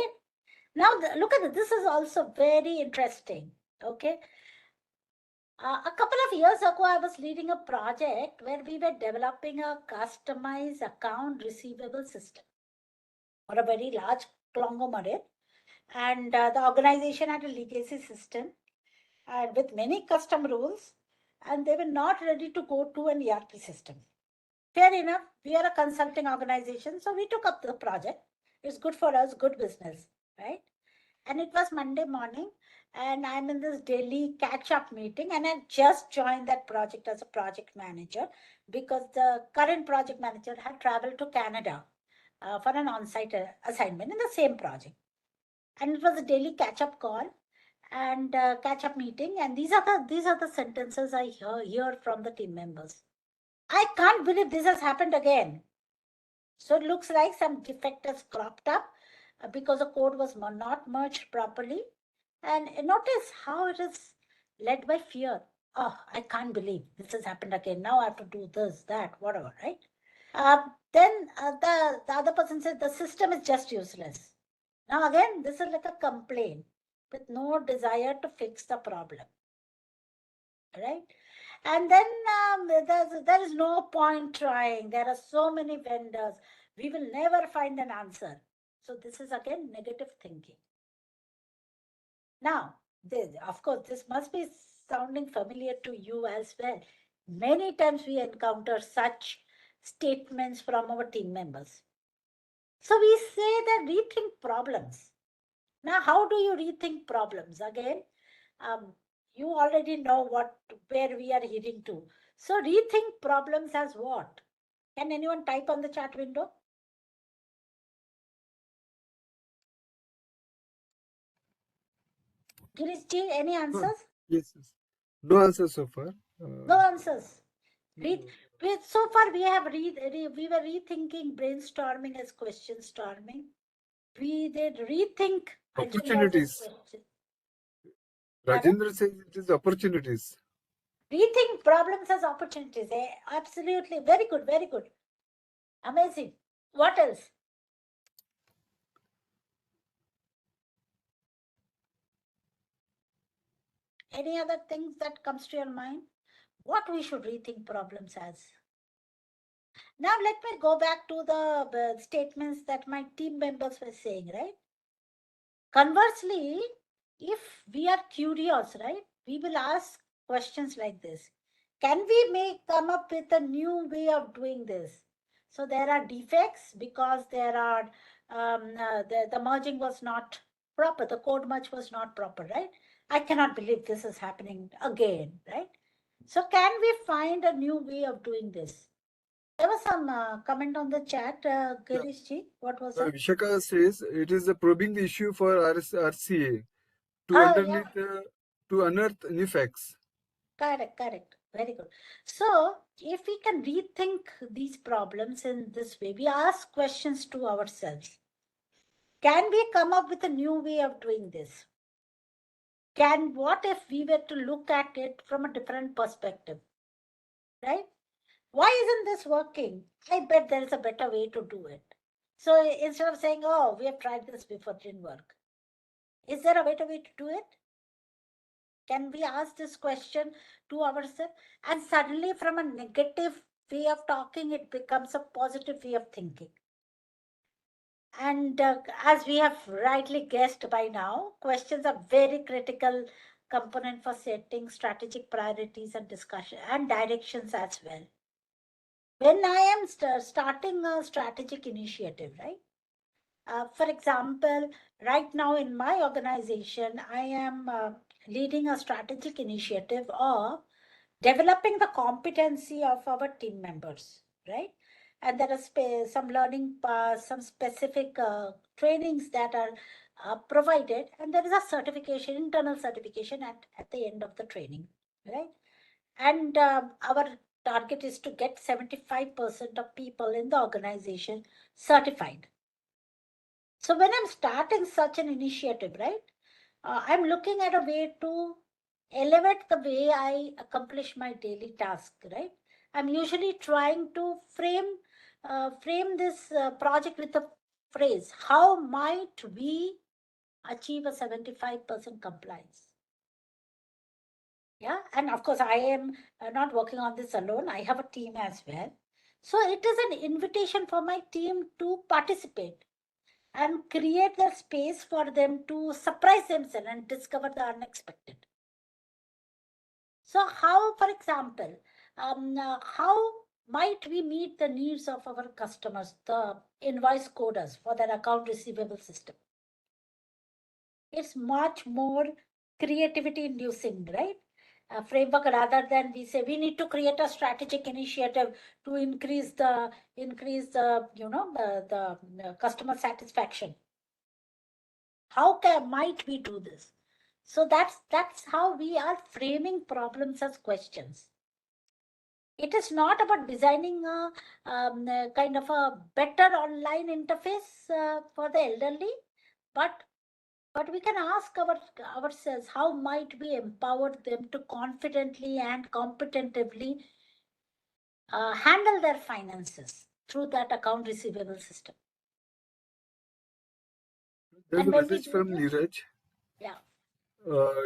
Now look at it. This is also very interesting. Okay. A couple of years ago, I was leading a project where we were developing a customized account receivable system for a very large conglomerate. And the organization had a legacy system and with many custom rules, and they were not ready to go to an ERP system. Fair enough, we are a consulting organization, so we took up the project. It's good for us, good business, right? And it was Monday morning, and I'm in this daily catch-up meeting, and I just joined that project as a project manager because the current project manager had traveled to Canada for an on-site assignment in the same project. And it was a daily catch-up call and catch-up meeting, and these are the sentences I hear from the team members. I can't believe this has happened again. So it looks like some defect has cropped up because the code was not merged properly. And notice how it is led by fear. Oh, I can't believe this has happened again. Now I have to do this, that, whatever, right? Then the other person said the system is just useless. Now again, this is like a complaint with no desire to fix the problem, right? And then there is no point trying. There are so many vendors. We will never find an answer. So this is again negative thinking. Now, of course, this must be sounding familiar to you as well. Many times we encounter such statements from our team members. So we say that rethink problems. Now, how do you rethink problems? Again, you already know where we are heading to. So rethink problems as what? Can anyone type on the chat window? Girishji, any answers? Yes. No answer so far. No answers. So far we have we were rethinking brainstorming as question storming. We did rethink agendas as Opportunities. question. Rajendra says it is opportunities. Rethink problems as opportunities. Absolutely. Very good. Very good. Amazing. What else? Any other things that comes to your mind? What we should rethink problems as? Now let me go back to the statements that my team members were saying, right? Conversely, if we are curious, right, we will ask questions like this. Can we come up with a new way of doing this? So there are defects because there are the merging was not proper. The code merge was not proper, right? I cannot believe this is happening again, right? So can we find a new way of doing this? There was some comment on the chat, Girish ji. What was that? Vishaka says it is probing the issue for RCA to Yeah. to unearth new facts. Correct, correct. Very good. So, if we can rethink these problems in this way, we ask questions to ourselves. Can we come up with a new way of doing this? What if we were to look at it from a different perspective? Right? Why isn't this working? I bet there is a better way to do it. So instead of saying, oh, we have tried this before, it didn't work. Is there a better way to do it? Can we ask this question to ourselves? And suddenly, from a negative way of talking, it becomes a positive way of thinking. And as we have rightly guessed by now, questions are very critical component for setting strategic priorities and discussion and directions as well. When I am starting a strategic initiative, right? For example, right now in my organization, I am leading a strategic initiative of developing the competency of our team members, right? And there are some learning paths, some specific trainings that are provided, and there is a certification, internal certification at the end of the training, right? And our target is to get 75% of people in the organization certified. So when I'm starting such an initiative, right, I'm looking at a way to elevate the way I accomplish my daily task, right? I'm usually trying to frame this project with a phrase: how might we achieve a 75% compliance? Yeah, and of course, I am not working on this alone. I have a team as well. So it is an invitation for my team to participate and create the space for them to surprise themselves and discover the unexpected. So how, for example, how might we meet the needs of our customers, the invoice coders for their account receivable system? It's much more creativity inducing, right? Framework, rather than we say we need to create a strategic initiative to increase the the customer satisfaction. How might we do this? So that's how we are framing problems as questions. It is not about designing a kind of a better online interface for the elderly, but we can ask ourselves, how might we empower them to confidently and competently handle their finances through that account receivable system? There's And a when we message do from this, Neeraj. yeah.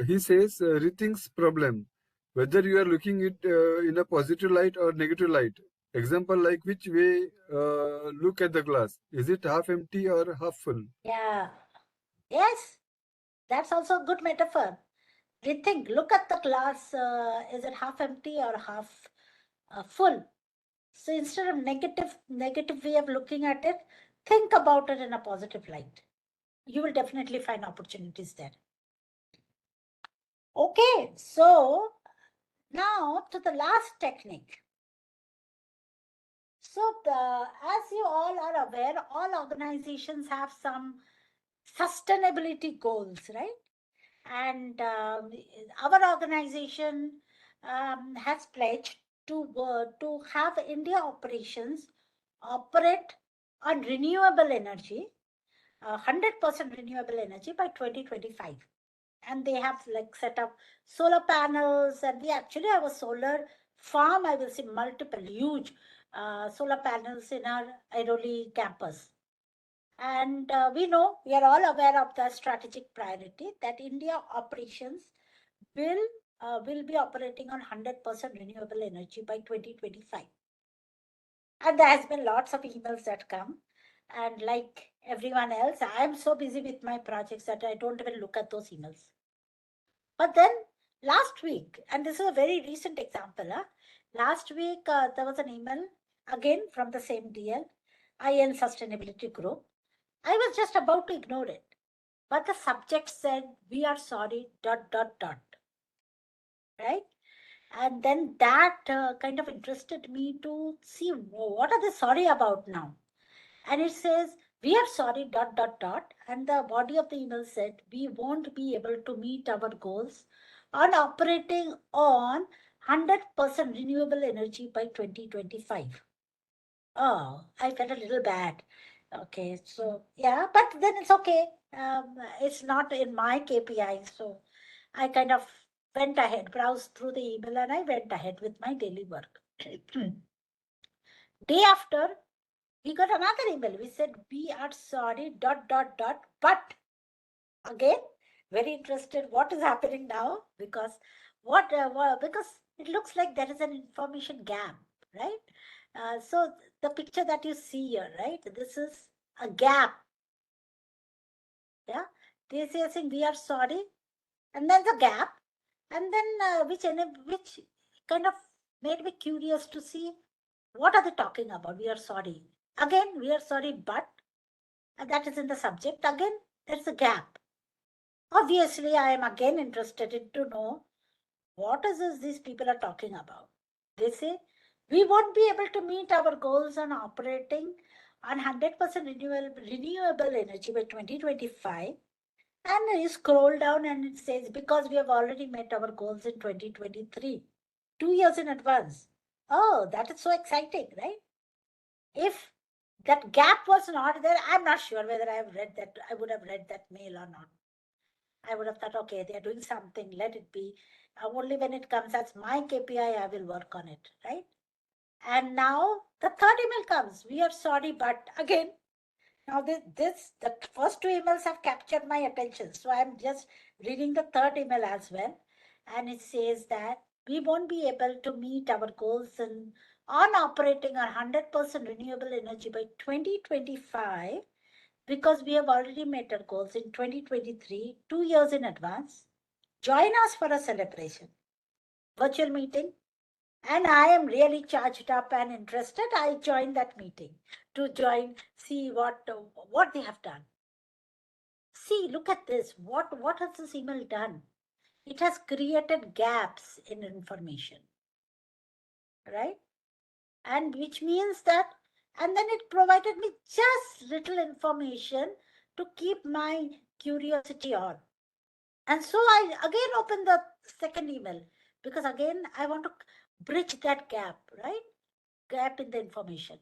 He says rethinks problem, whether you are looking it in a positive light or negative light. Example like which way look at the glass. Is it half empty or half full? Yeah. Yes, that's also a good metaphor. Rethink, look at the glass. Is it half empty or half full? So instead of negative way of looking at it, think about it in a positive light. You will definitely find opportunities there. Okay, so now to the last technique. So as you all are aware, all organizations have some sustainability goals, right? And our organization has pledged to have India operations operate on renewable energy, 100% renewable energy by 2025. and they have like set up solar panels, and we actually have a solar farm. I will say multiple huge solar panels in our Airoli campus. And we know, we are all aware of the strategic priority that India operations will be operating on 100% renewable energy by 2025. And there has been lots of emails that come. And like everyone else, I am so busy with my projects that I don't even look at those emails. But then last week, and this is a very recent example, last week there was an email again from the same DL, IN Sustainability Group. I was just about to ignore it. But the subject said, "We are sorry, dot, dot, dot." Right? And then that kind of interested me to see what are they sorry about now. And it says, "We are sorry, dot, dot, dot." And the body of the email said, "We won't be able to meet our goals on operating on 100% renewable energy by 2025. Oh, I felt a little bad. Okay, so yeah, but then it's okay. It's not in my KPI. So I kind of went ahead, browsed through the email, and I went ahead with my daily work. Day after, we got another email. We said, "We are sorry, dot, dot, dot." But again, very interested what is happening now, because because it looks like there is an information gap, right? So the picture that you see here, right? This is a gap. Yeah, they say saying, "We are sorry," and then the gap, and then which kind of made me curious to see what are they talking about. We are sorry. Again, we are sorry, but that is in the subject. Again, there's a gap. Obviously, I am again interested in to know what is this these people are talking about. They say, "We won't be able to meet our goals on operating on 100% renewable energy by 2025. And you scroll down and it says, "Because we have already met our goals in 2023, 2 years in advance." Oh, that is so exciting, right? If that gap was not there, I'm not sure whether I would have read that mail or not. I would have thought, okay, they're doing something, let it be. Only when it comes as my KPI, I will work on it, right? And now the third email comes. "We are sorry, but," again. Now the first two emails have captured my attention. So I'm just reading the third email as well. And it says that we won't be able to meet our goals on operating our 100% renewable energy by 2025 because we have already met our goals in 2023, 2 years in advance. Join us for a celebration. Virtual meeting. And I am really charged up and interested. I joined that meeting to see what they have done. See, look at this. What has this email done? It has created gaps in information, right? And which means that, and then it provided me just little information to keep my curiosity on. And so I again opened the second email because again, I want to bridge that gap, right? Gap in the information.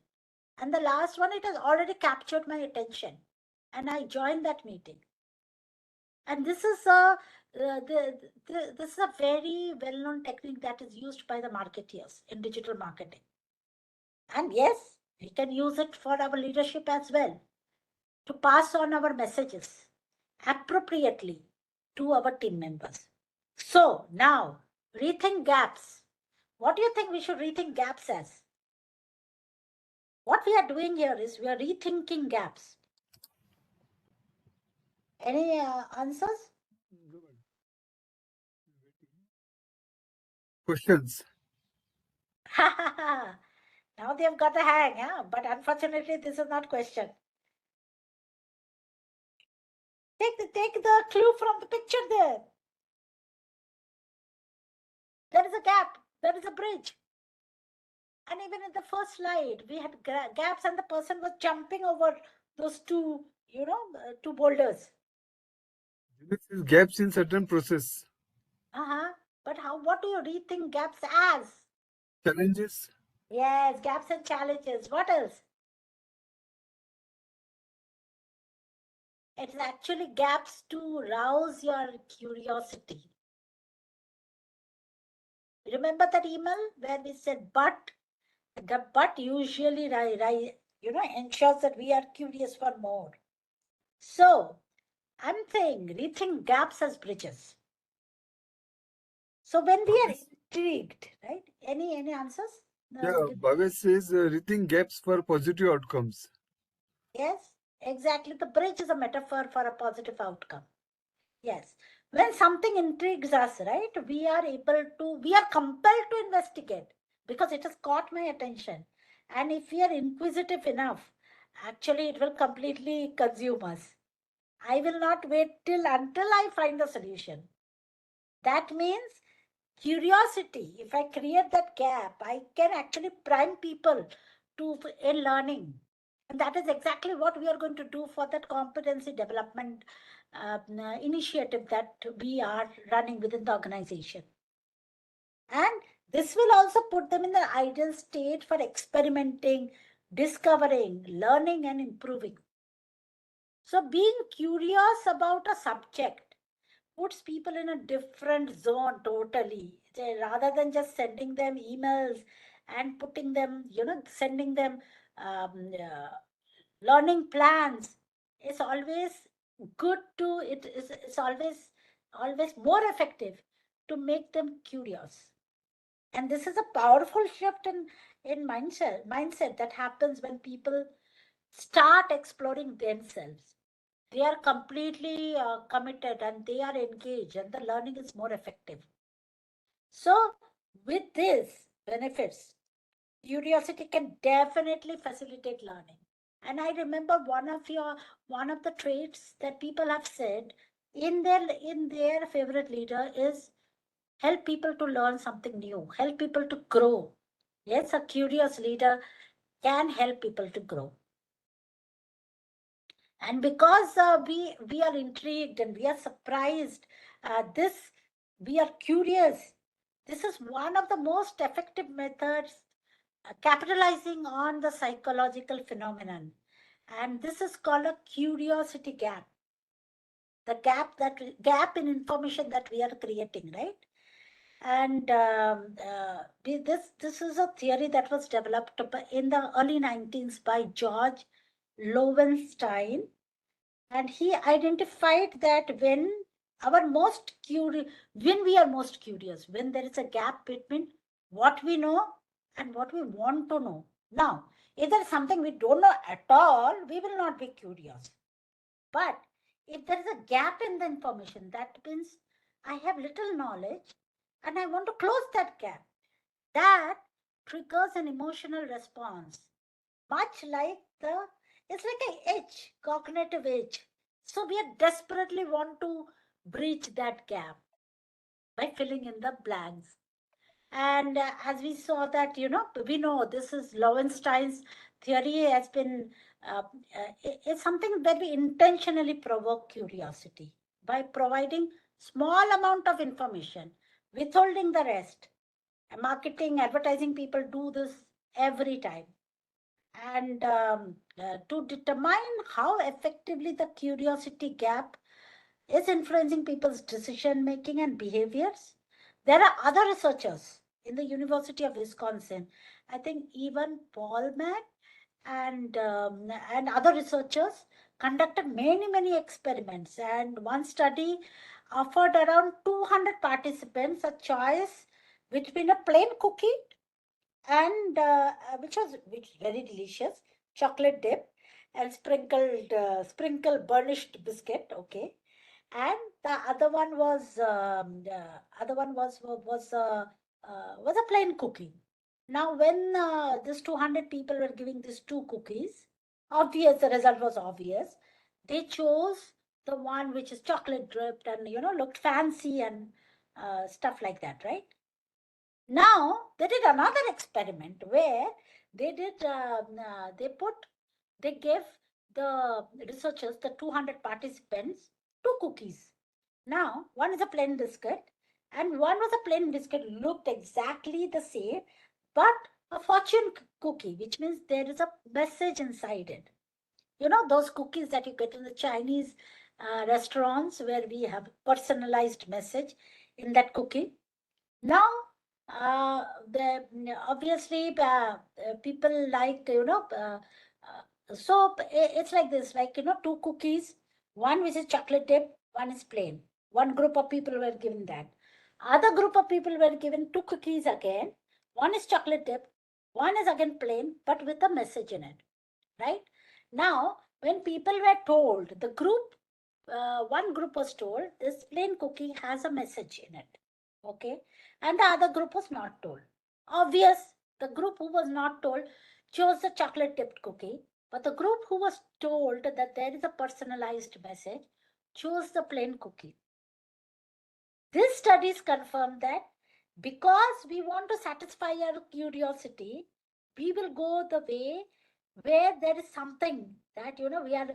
And the last one, it has already captured my attention. And I joined that meeting. And this is this is a very well-known technique that is used by the marketeers in digital marketing. And yes, we can use it for our leadership as well, to pass on our messages appropriately to our team members. So now, rethink gaps. What do you think we should rethink gaps as? What we are doing here is we are rethinking gaps. Any answers? Questions. Now they have got the hang, but unfortunately, this is not question. Take the clue from the picture there. There is a gap. There is a bridge. And even in the first slide, we had gaps, and the person was jumping over those two, two boulders. This is gaps in certain process. But what do you rethink gaps as? Challenges. Yes, gaps and challenges. What else? It's actually gaps to rouse your curiosity. Remember that email where we said but? The but usually ensures that we are curious for more. So I'm saying rethink gaps as bridges. So when we are intrigued, right? Any answers? Yeah, No. Bhavesh says rethink gaps for positive outcomes. Yes, exactly. The bridge is a metaphor for a positive outcome. Yes. When something intrigues us, right, we are compelled to investigate because it has caught my attention. And if we are inquisitive enough, actually it will completely consume us. I will not wait until I find a solution. That means curiosity. If I create that gap, I can actually prime people to in learning. And that is exactly what we are going to do for that competency development initiative that we are running within the organization. And this will also put them in the ideal state for experimenting, discovering, learning, and improving. So, being curious about a subject puts people in a different zone totally. Rather than just sending them emails and putting them, sending them um, uh, learning plans, it's always good to, it's always more effective to make them curious. And this is a powerful shift in mindset that happens when people start exploring themselves. They are completely committed and they are engaged, and the learning is more effective. So, with these benefits, curiosity can definitely facilitate learning. And I remember one of the traits that people have said in their favorite leader is help people to learn something new, help people to grow. Yes, a curious leader can help people to grow. And because we are intrigued and we are surprised, this we are curious. This is one of the most effective methods capitalizing on the psychological phenomenon, and this is called a curiosity gap. The gap in information that we are creating, right? And this is a theory that was developed in the early 19s by George Lowenstein, and he identified that when we are most curious, when there is a gap between what we know and what we want to know. Now, if there is something we don't know at all, we will not be curious. But if there is a gap in the information, that means I have little knowledge and I want to close that gap. That triggers an emotional response, much like it's like a edge, cognitive edge. So we are desperately want to bridge that gap by filling in the blanks. And as we saw that, we know this is Lowenstein's theory has been, it's something that we intentionally provoke curiosity by providing small amount of information, withholding the rest. Marketing, advertising people do this every time. And to determine how effectively the curiosity gap is influencing people's decision making and behaviors, there are other researchers in the University of Wisconsin. I think even Paul Mack and other researchers conducted many experiments. And one study offered around 200 participants a choice between a plain cookie and which very delicious chocolate dip and sprinkle burnished biscuit, okay, and the other one was a plain cookie. Now when these 200 people were giving these two cookies, obvious, the result was obvious. They chose the one which is chocolate dripped and looked fancy and stuff like that, right? Now they did another experiment where they did they gave the researchers, the 200 participants, two cookies. Now one is a plain biscuit and one was a plain biscuit, looked exactly the same, but a fortune cookie, which means there is a message inside it. You know, those cookies that you get in the Chinese restaurants where we have personalized message in that cookie. Now, the obviously people like, so it's like this, like, two cookies, one which is chocolate dip, one is plain. One group of people were given that. Other group of people were given two cookies again. One is chocolate dip, one is again plain, but with a message in it, right? Now, when people were told, one group was told this plain cookie has a message in it, okay, and the other group was not told. Obvious, the group who was not told chose the chocolate dipped cookie, but the group who was told that there is a personalized message chose the plain cookie. These studies confirm that because we want to satisfy our curiosity, we will go the way where there is something that we are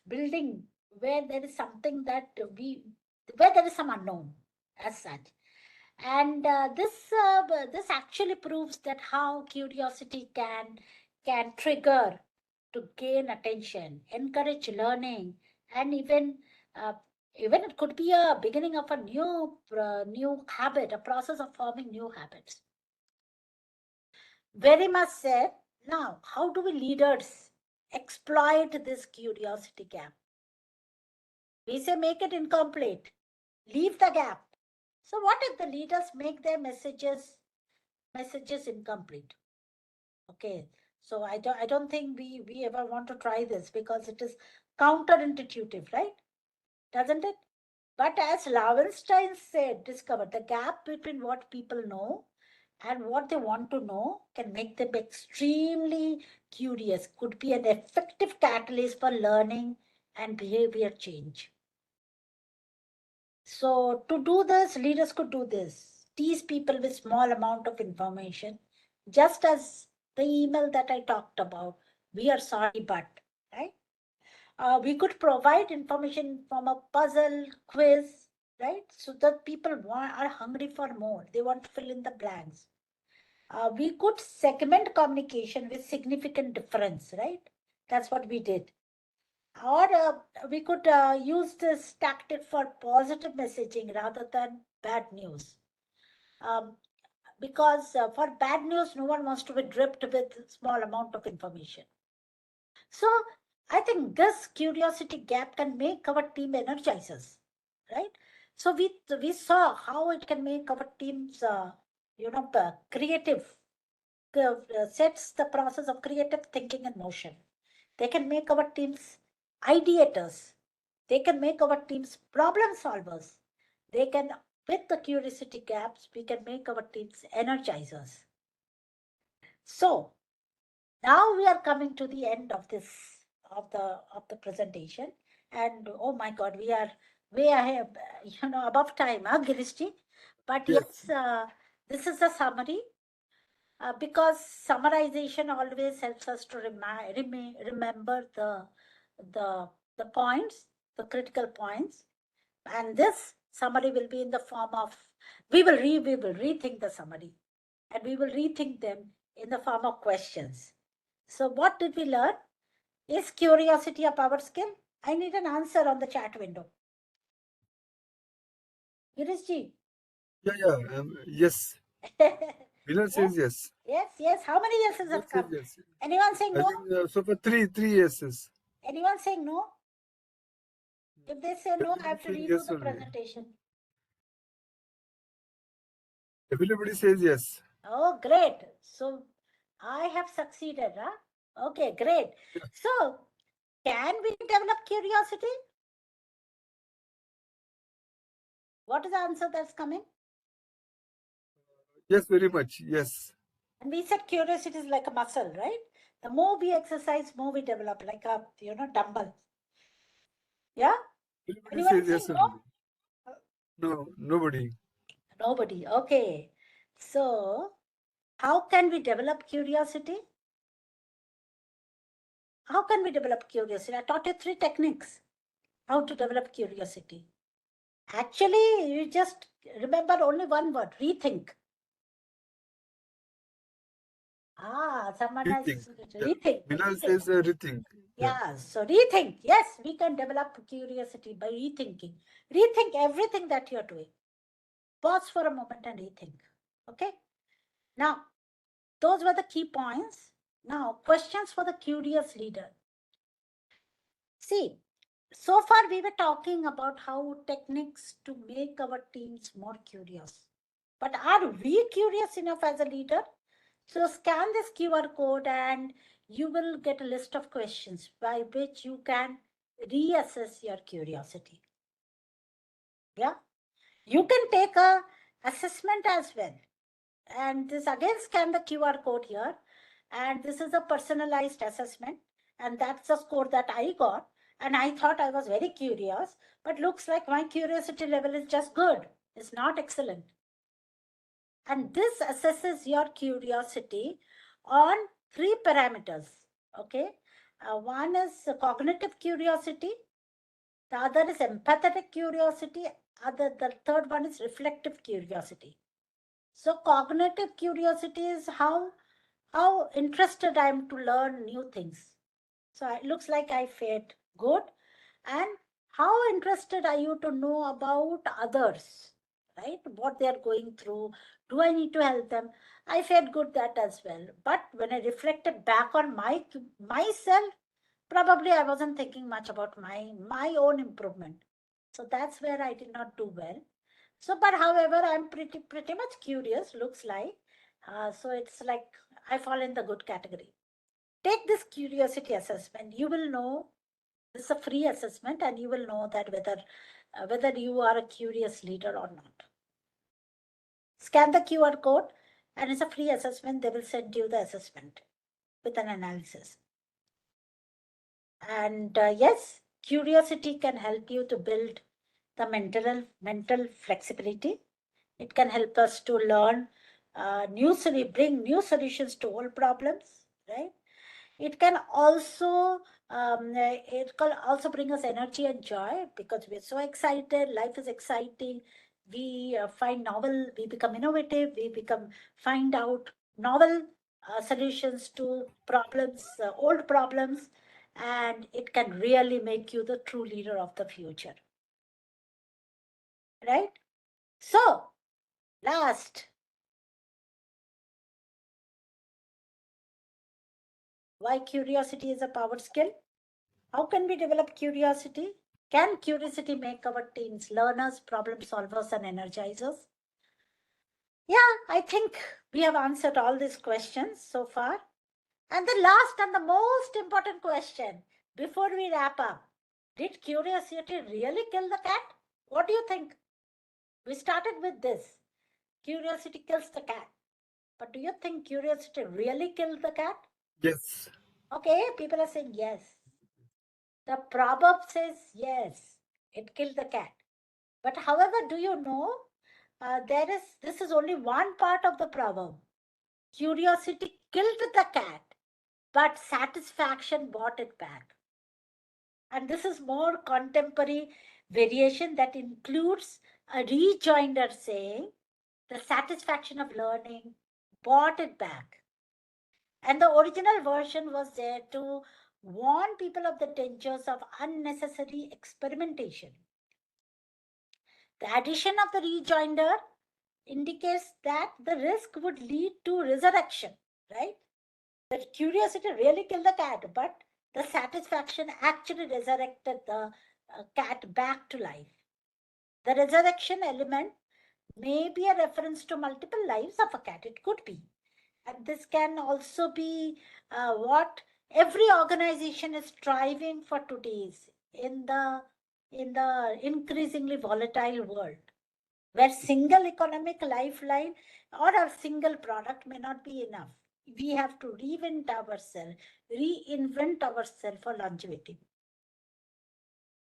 building, where there is something that where there is some unknown as such. And this actually proves that how curiosity can trigger to gain attention, encourage learning, and even it could be a beginning of a new habit, a process of forming new habits. Very much said. Now, how do we leaders exploit this curiosity gap? We say make it incomplete, leave the gap. So what if the leaders make their messages incomplete? Okay, so I don't think we ever want to try this because it is counterintuitive, right? Doesn't it? But as Lowenstein said, discovered the gap between what people know and what they want to know can make them extremely curious, could be an effective catalyst for learning and behavior change. So to do this, leaders could do this. Tease people with small amount of information, just as the email that I talked about. We are sorry, but, right? We could provide information from a puzzle quiz, right? So that people are hungry for more. They want to fill in the blanks. We could segment communication with significant difference, right? That's what we did. Or we could use this tactic for positive messaging rather than bad news. Because for bad news, no one wants to be dripped with small amount of information. So I think this curiosity gap can make our team energizers, right? So we saw how it can make our teams, creative, sets the process of creative thinking in motion. They can make our teams ideators. They can make our teams problem solvers. They can, with the curiosity gaps, we can make our teams energizers. So now we are coming to the end of this of the presentation, and oh my God, we are way ahead, above time, huh, Girishji? But Yes. yes, this is a summary. Because summarization always helps us to remember the the points, the critical points, and this summary will be in the form of we will rethink the summary, and we will rethink them in the form of questions. So what did we learn? Is curiosity a power skill? I need an answer on the chat window. Girishji. Yeah. Yes. Winner Yes, says yes. yes. How many yeses Winner have says come? yes. Anyone saying I no? think so for three yeses. Anyone saying no? If they say no, I Everybody have to says redo yes the only. presentation. Everybody says yes. Oh, great. So I have succeeded, huh? Okay, great. So can we develop curiosity? What is the answer that's coming? Yes, very much. Yes. And we said curiosity is like a muscle, right? The more we exercise, more we develop, like a dumbbell. Yeah? Everybody Anyone says saying yes no? only. No, nobody. Nobody. Okay. So how can we develop curiosity? How can we develop curiosity? I taught you 3 techniques. How to develop curiosity. Actually, you just remember only one word, rethink. Someone Rethink. has Yeah. rethink. Minal Rethink. says rethink. Yeah. Yeah, so rethink. Yes, we can develop curiosity by rethinking. Rethink everything that you're doing. Pause for a moment and rethink. Okay. Now, those were the key points. Now, questions for the curious leader. See, so far we were talking about how techniques to make our teams more curious. But are we curious enough as a leader? So scan this QR code and you will get a list of questions by which you can reassess your curiosity. Yeah. You can take a assessment as well. And this again, scan the QR code here. And this is a personalized assessment. And that's the score that I got. And I thought I was very curious, but looks like my curiosity level is just good. It's not excellent. And this assesses your curiosity on 3 parameters. Okay. One is cognitive curiosity. The other is empathetic curiosity. The third one is reflective curiosity. So cognitive curiosity is how interested I am to learn new things. So it looks like I fared good. And how interested are you to know about others, right? What they are going through. Do I need to help them? I fared good that as well. But when I reflected back on myself, probably I wasn't thinking much about my own improvement. So that's where I did not do well. So, but however, I'm pretty much curious, looks like. So it's like I fall in the good category. Take this curiosity assessment. You will know this is a free assessment, and you will know that whether you are a curious leader or not. Scan the QR code, and it's a free assessment. They will send you the assessment with an analysis. And yes, curiosity can help you to build the mental flexibility. It can help us to learn bring new solutions to old problems, right? It can also bring us energy and joy because we're so excited. Life is exciting. We we become innovative. Find out novel solutions to old problems, and it can really make you the true leader of the future, right? So, last, why curiosity is a power skill? How can we develop curiosity? Can curiosity make our teams learners, problem solvers, and energizers? Yeah, I think we have answered all these questions so far. And the last and the most important question before we wrap up, did curiosity really kill the cat? What do you think? We started with this. Curiosity kills the cat. But do you think curiosity really killed the cat? Yes. Okay, people are saying yes. The proverb says yes, it killed the cat. But however, do you know, this is only one part of the proverb. Curiosity killed the cat, but satisfaction brought it back. And this is more contemporary variation that includes a rejoinder saying, the satisfaction of learning brought it back. And the original version was there to warn people of the dangers of unnecessary experimentation. The addition of the rejoinder indicates that the risk would lead to resurrection, right? The curiosity really killed the cat, but the satisfaction actually resurrected the cat back to life. The resurrection element may be a reference to multiple lives of a cat. It could be. And this can also be what every organization is striving for today's in the increasingly volatile world, where single economic lifeline or a single product may not be enough. We have to reinvent ourselves for longevity.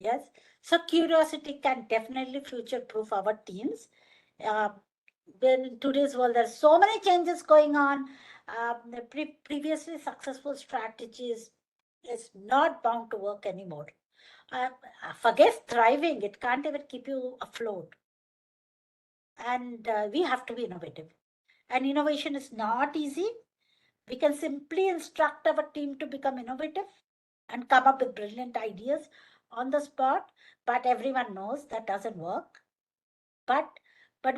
Yes. So curiosity can definitely future-proof our teams. In today's world, there's so many changes going on. The previously successful strategies is not bound to work anymore. Forget thriving; it can't even keep you afloat. And we have to be innovative. And innovation is not easy. We can simply instruct our team to become innovative and come up with brilliant ideas on the spot, but everyone knows that doesn't work. But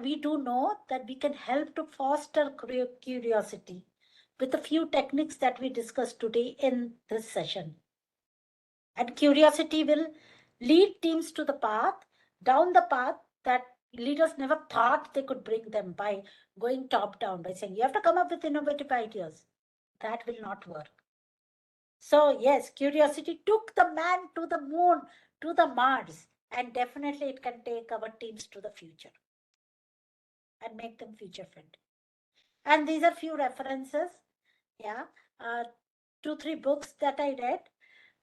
we do know that we can help to foster curiosity with a few techniques that we discussed today in this session. And curiosity will lead teams to the path, down the path that leaders never thought they could bring them by going top down, by saying, you have to come up with innovative ideas. That will not work. So yes, curiosity took the man to the moon, to the Mars, and definitely it can take our teams to the future and make them future friendly. And these are few references, yeah, 2-3 books that I read.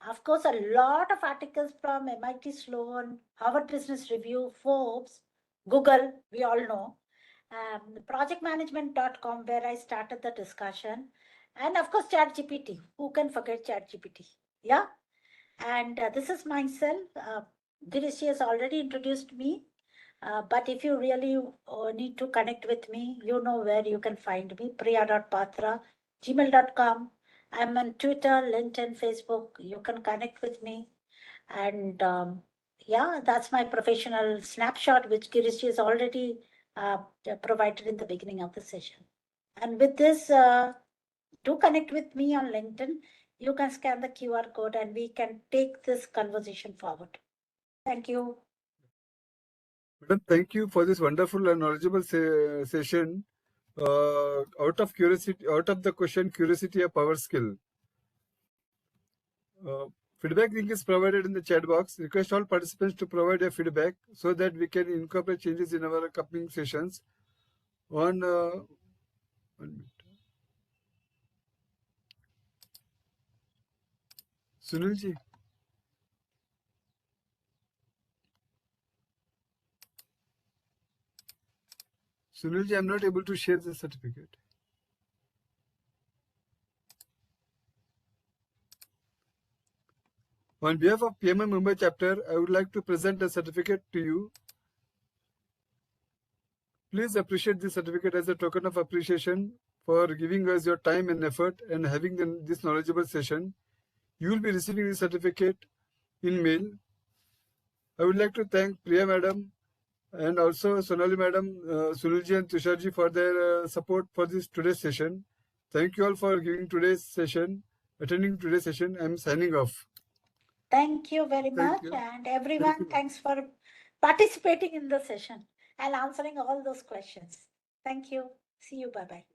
Of course, a lot of articles from MIT Sloan, Harvard Business Review, Forbes, Google, we all know, projectmanagement.com, where I started the discussion, and of course, ChatGPT. Who can forget ChatGPT? Yeah. And this is myself. Dirishi has already introduced me. But if you really need to connect with me, you know where you can find me, priya.patra, gmail.com. I'm on Twitter, LinkedIn, Facebook. You can connect with me. And yeah, that's my professional snapshot, which Girish has already provided in the beginning of the session. And with this, do connect with me on LinkedIn. You can scan the QR code and we can take this conversation forward. Thank you. Madam, thank you for this wonderful and knowledgeable session. Out of the question, curiosity a power skill. Feedback link is provided in the chat box. Request all participants to provide their feedback so that we can incorporate changes in our upcoming sessions. On 1 minute. Sunilji. Sunilji, I'm not able to share the certificate. On behalf of PMI Mumbai chapter, I would like to present the certificate to you. Please appreciate this certificate as a token of appreciation for giving us your time and effort and having this knowledgeable session. You will be receiving this certificate in mail. I would like to thank Priya madam and also Sonali madam, Sunilji and Tusharji for their support for this today's session. Thank you all for attending today's session. I'm signing off. Thank you very much. And everyone, thanks for participating in the session and answering all those questions. Thank you. See you. Bye-bye.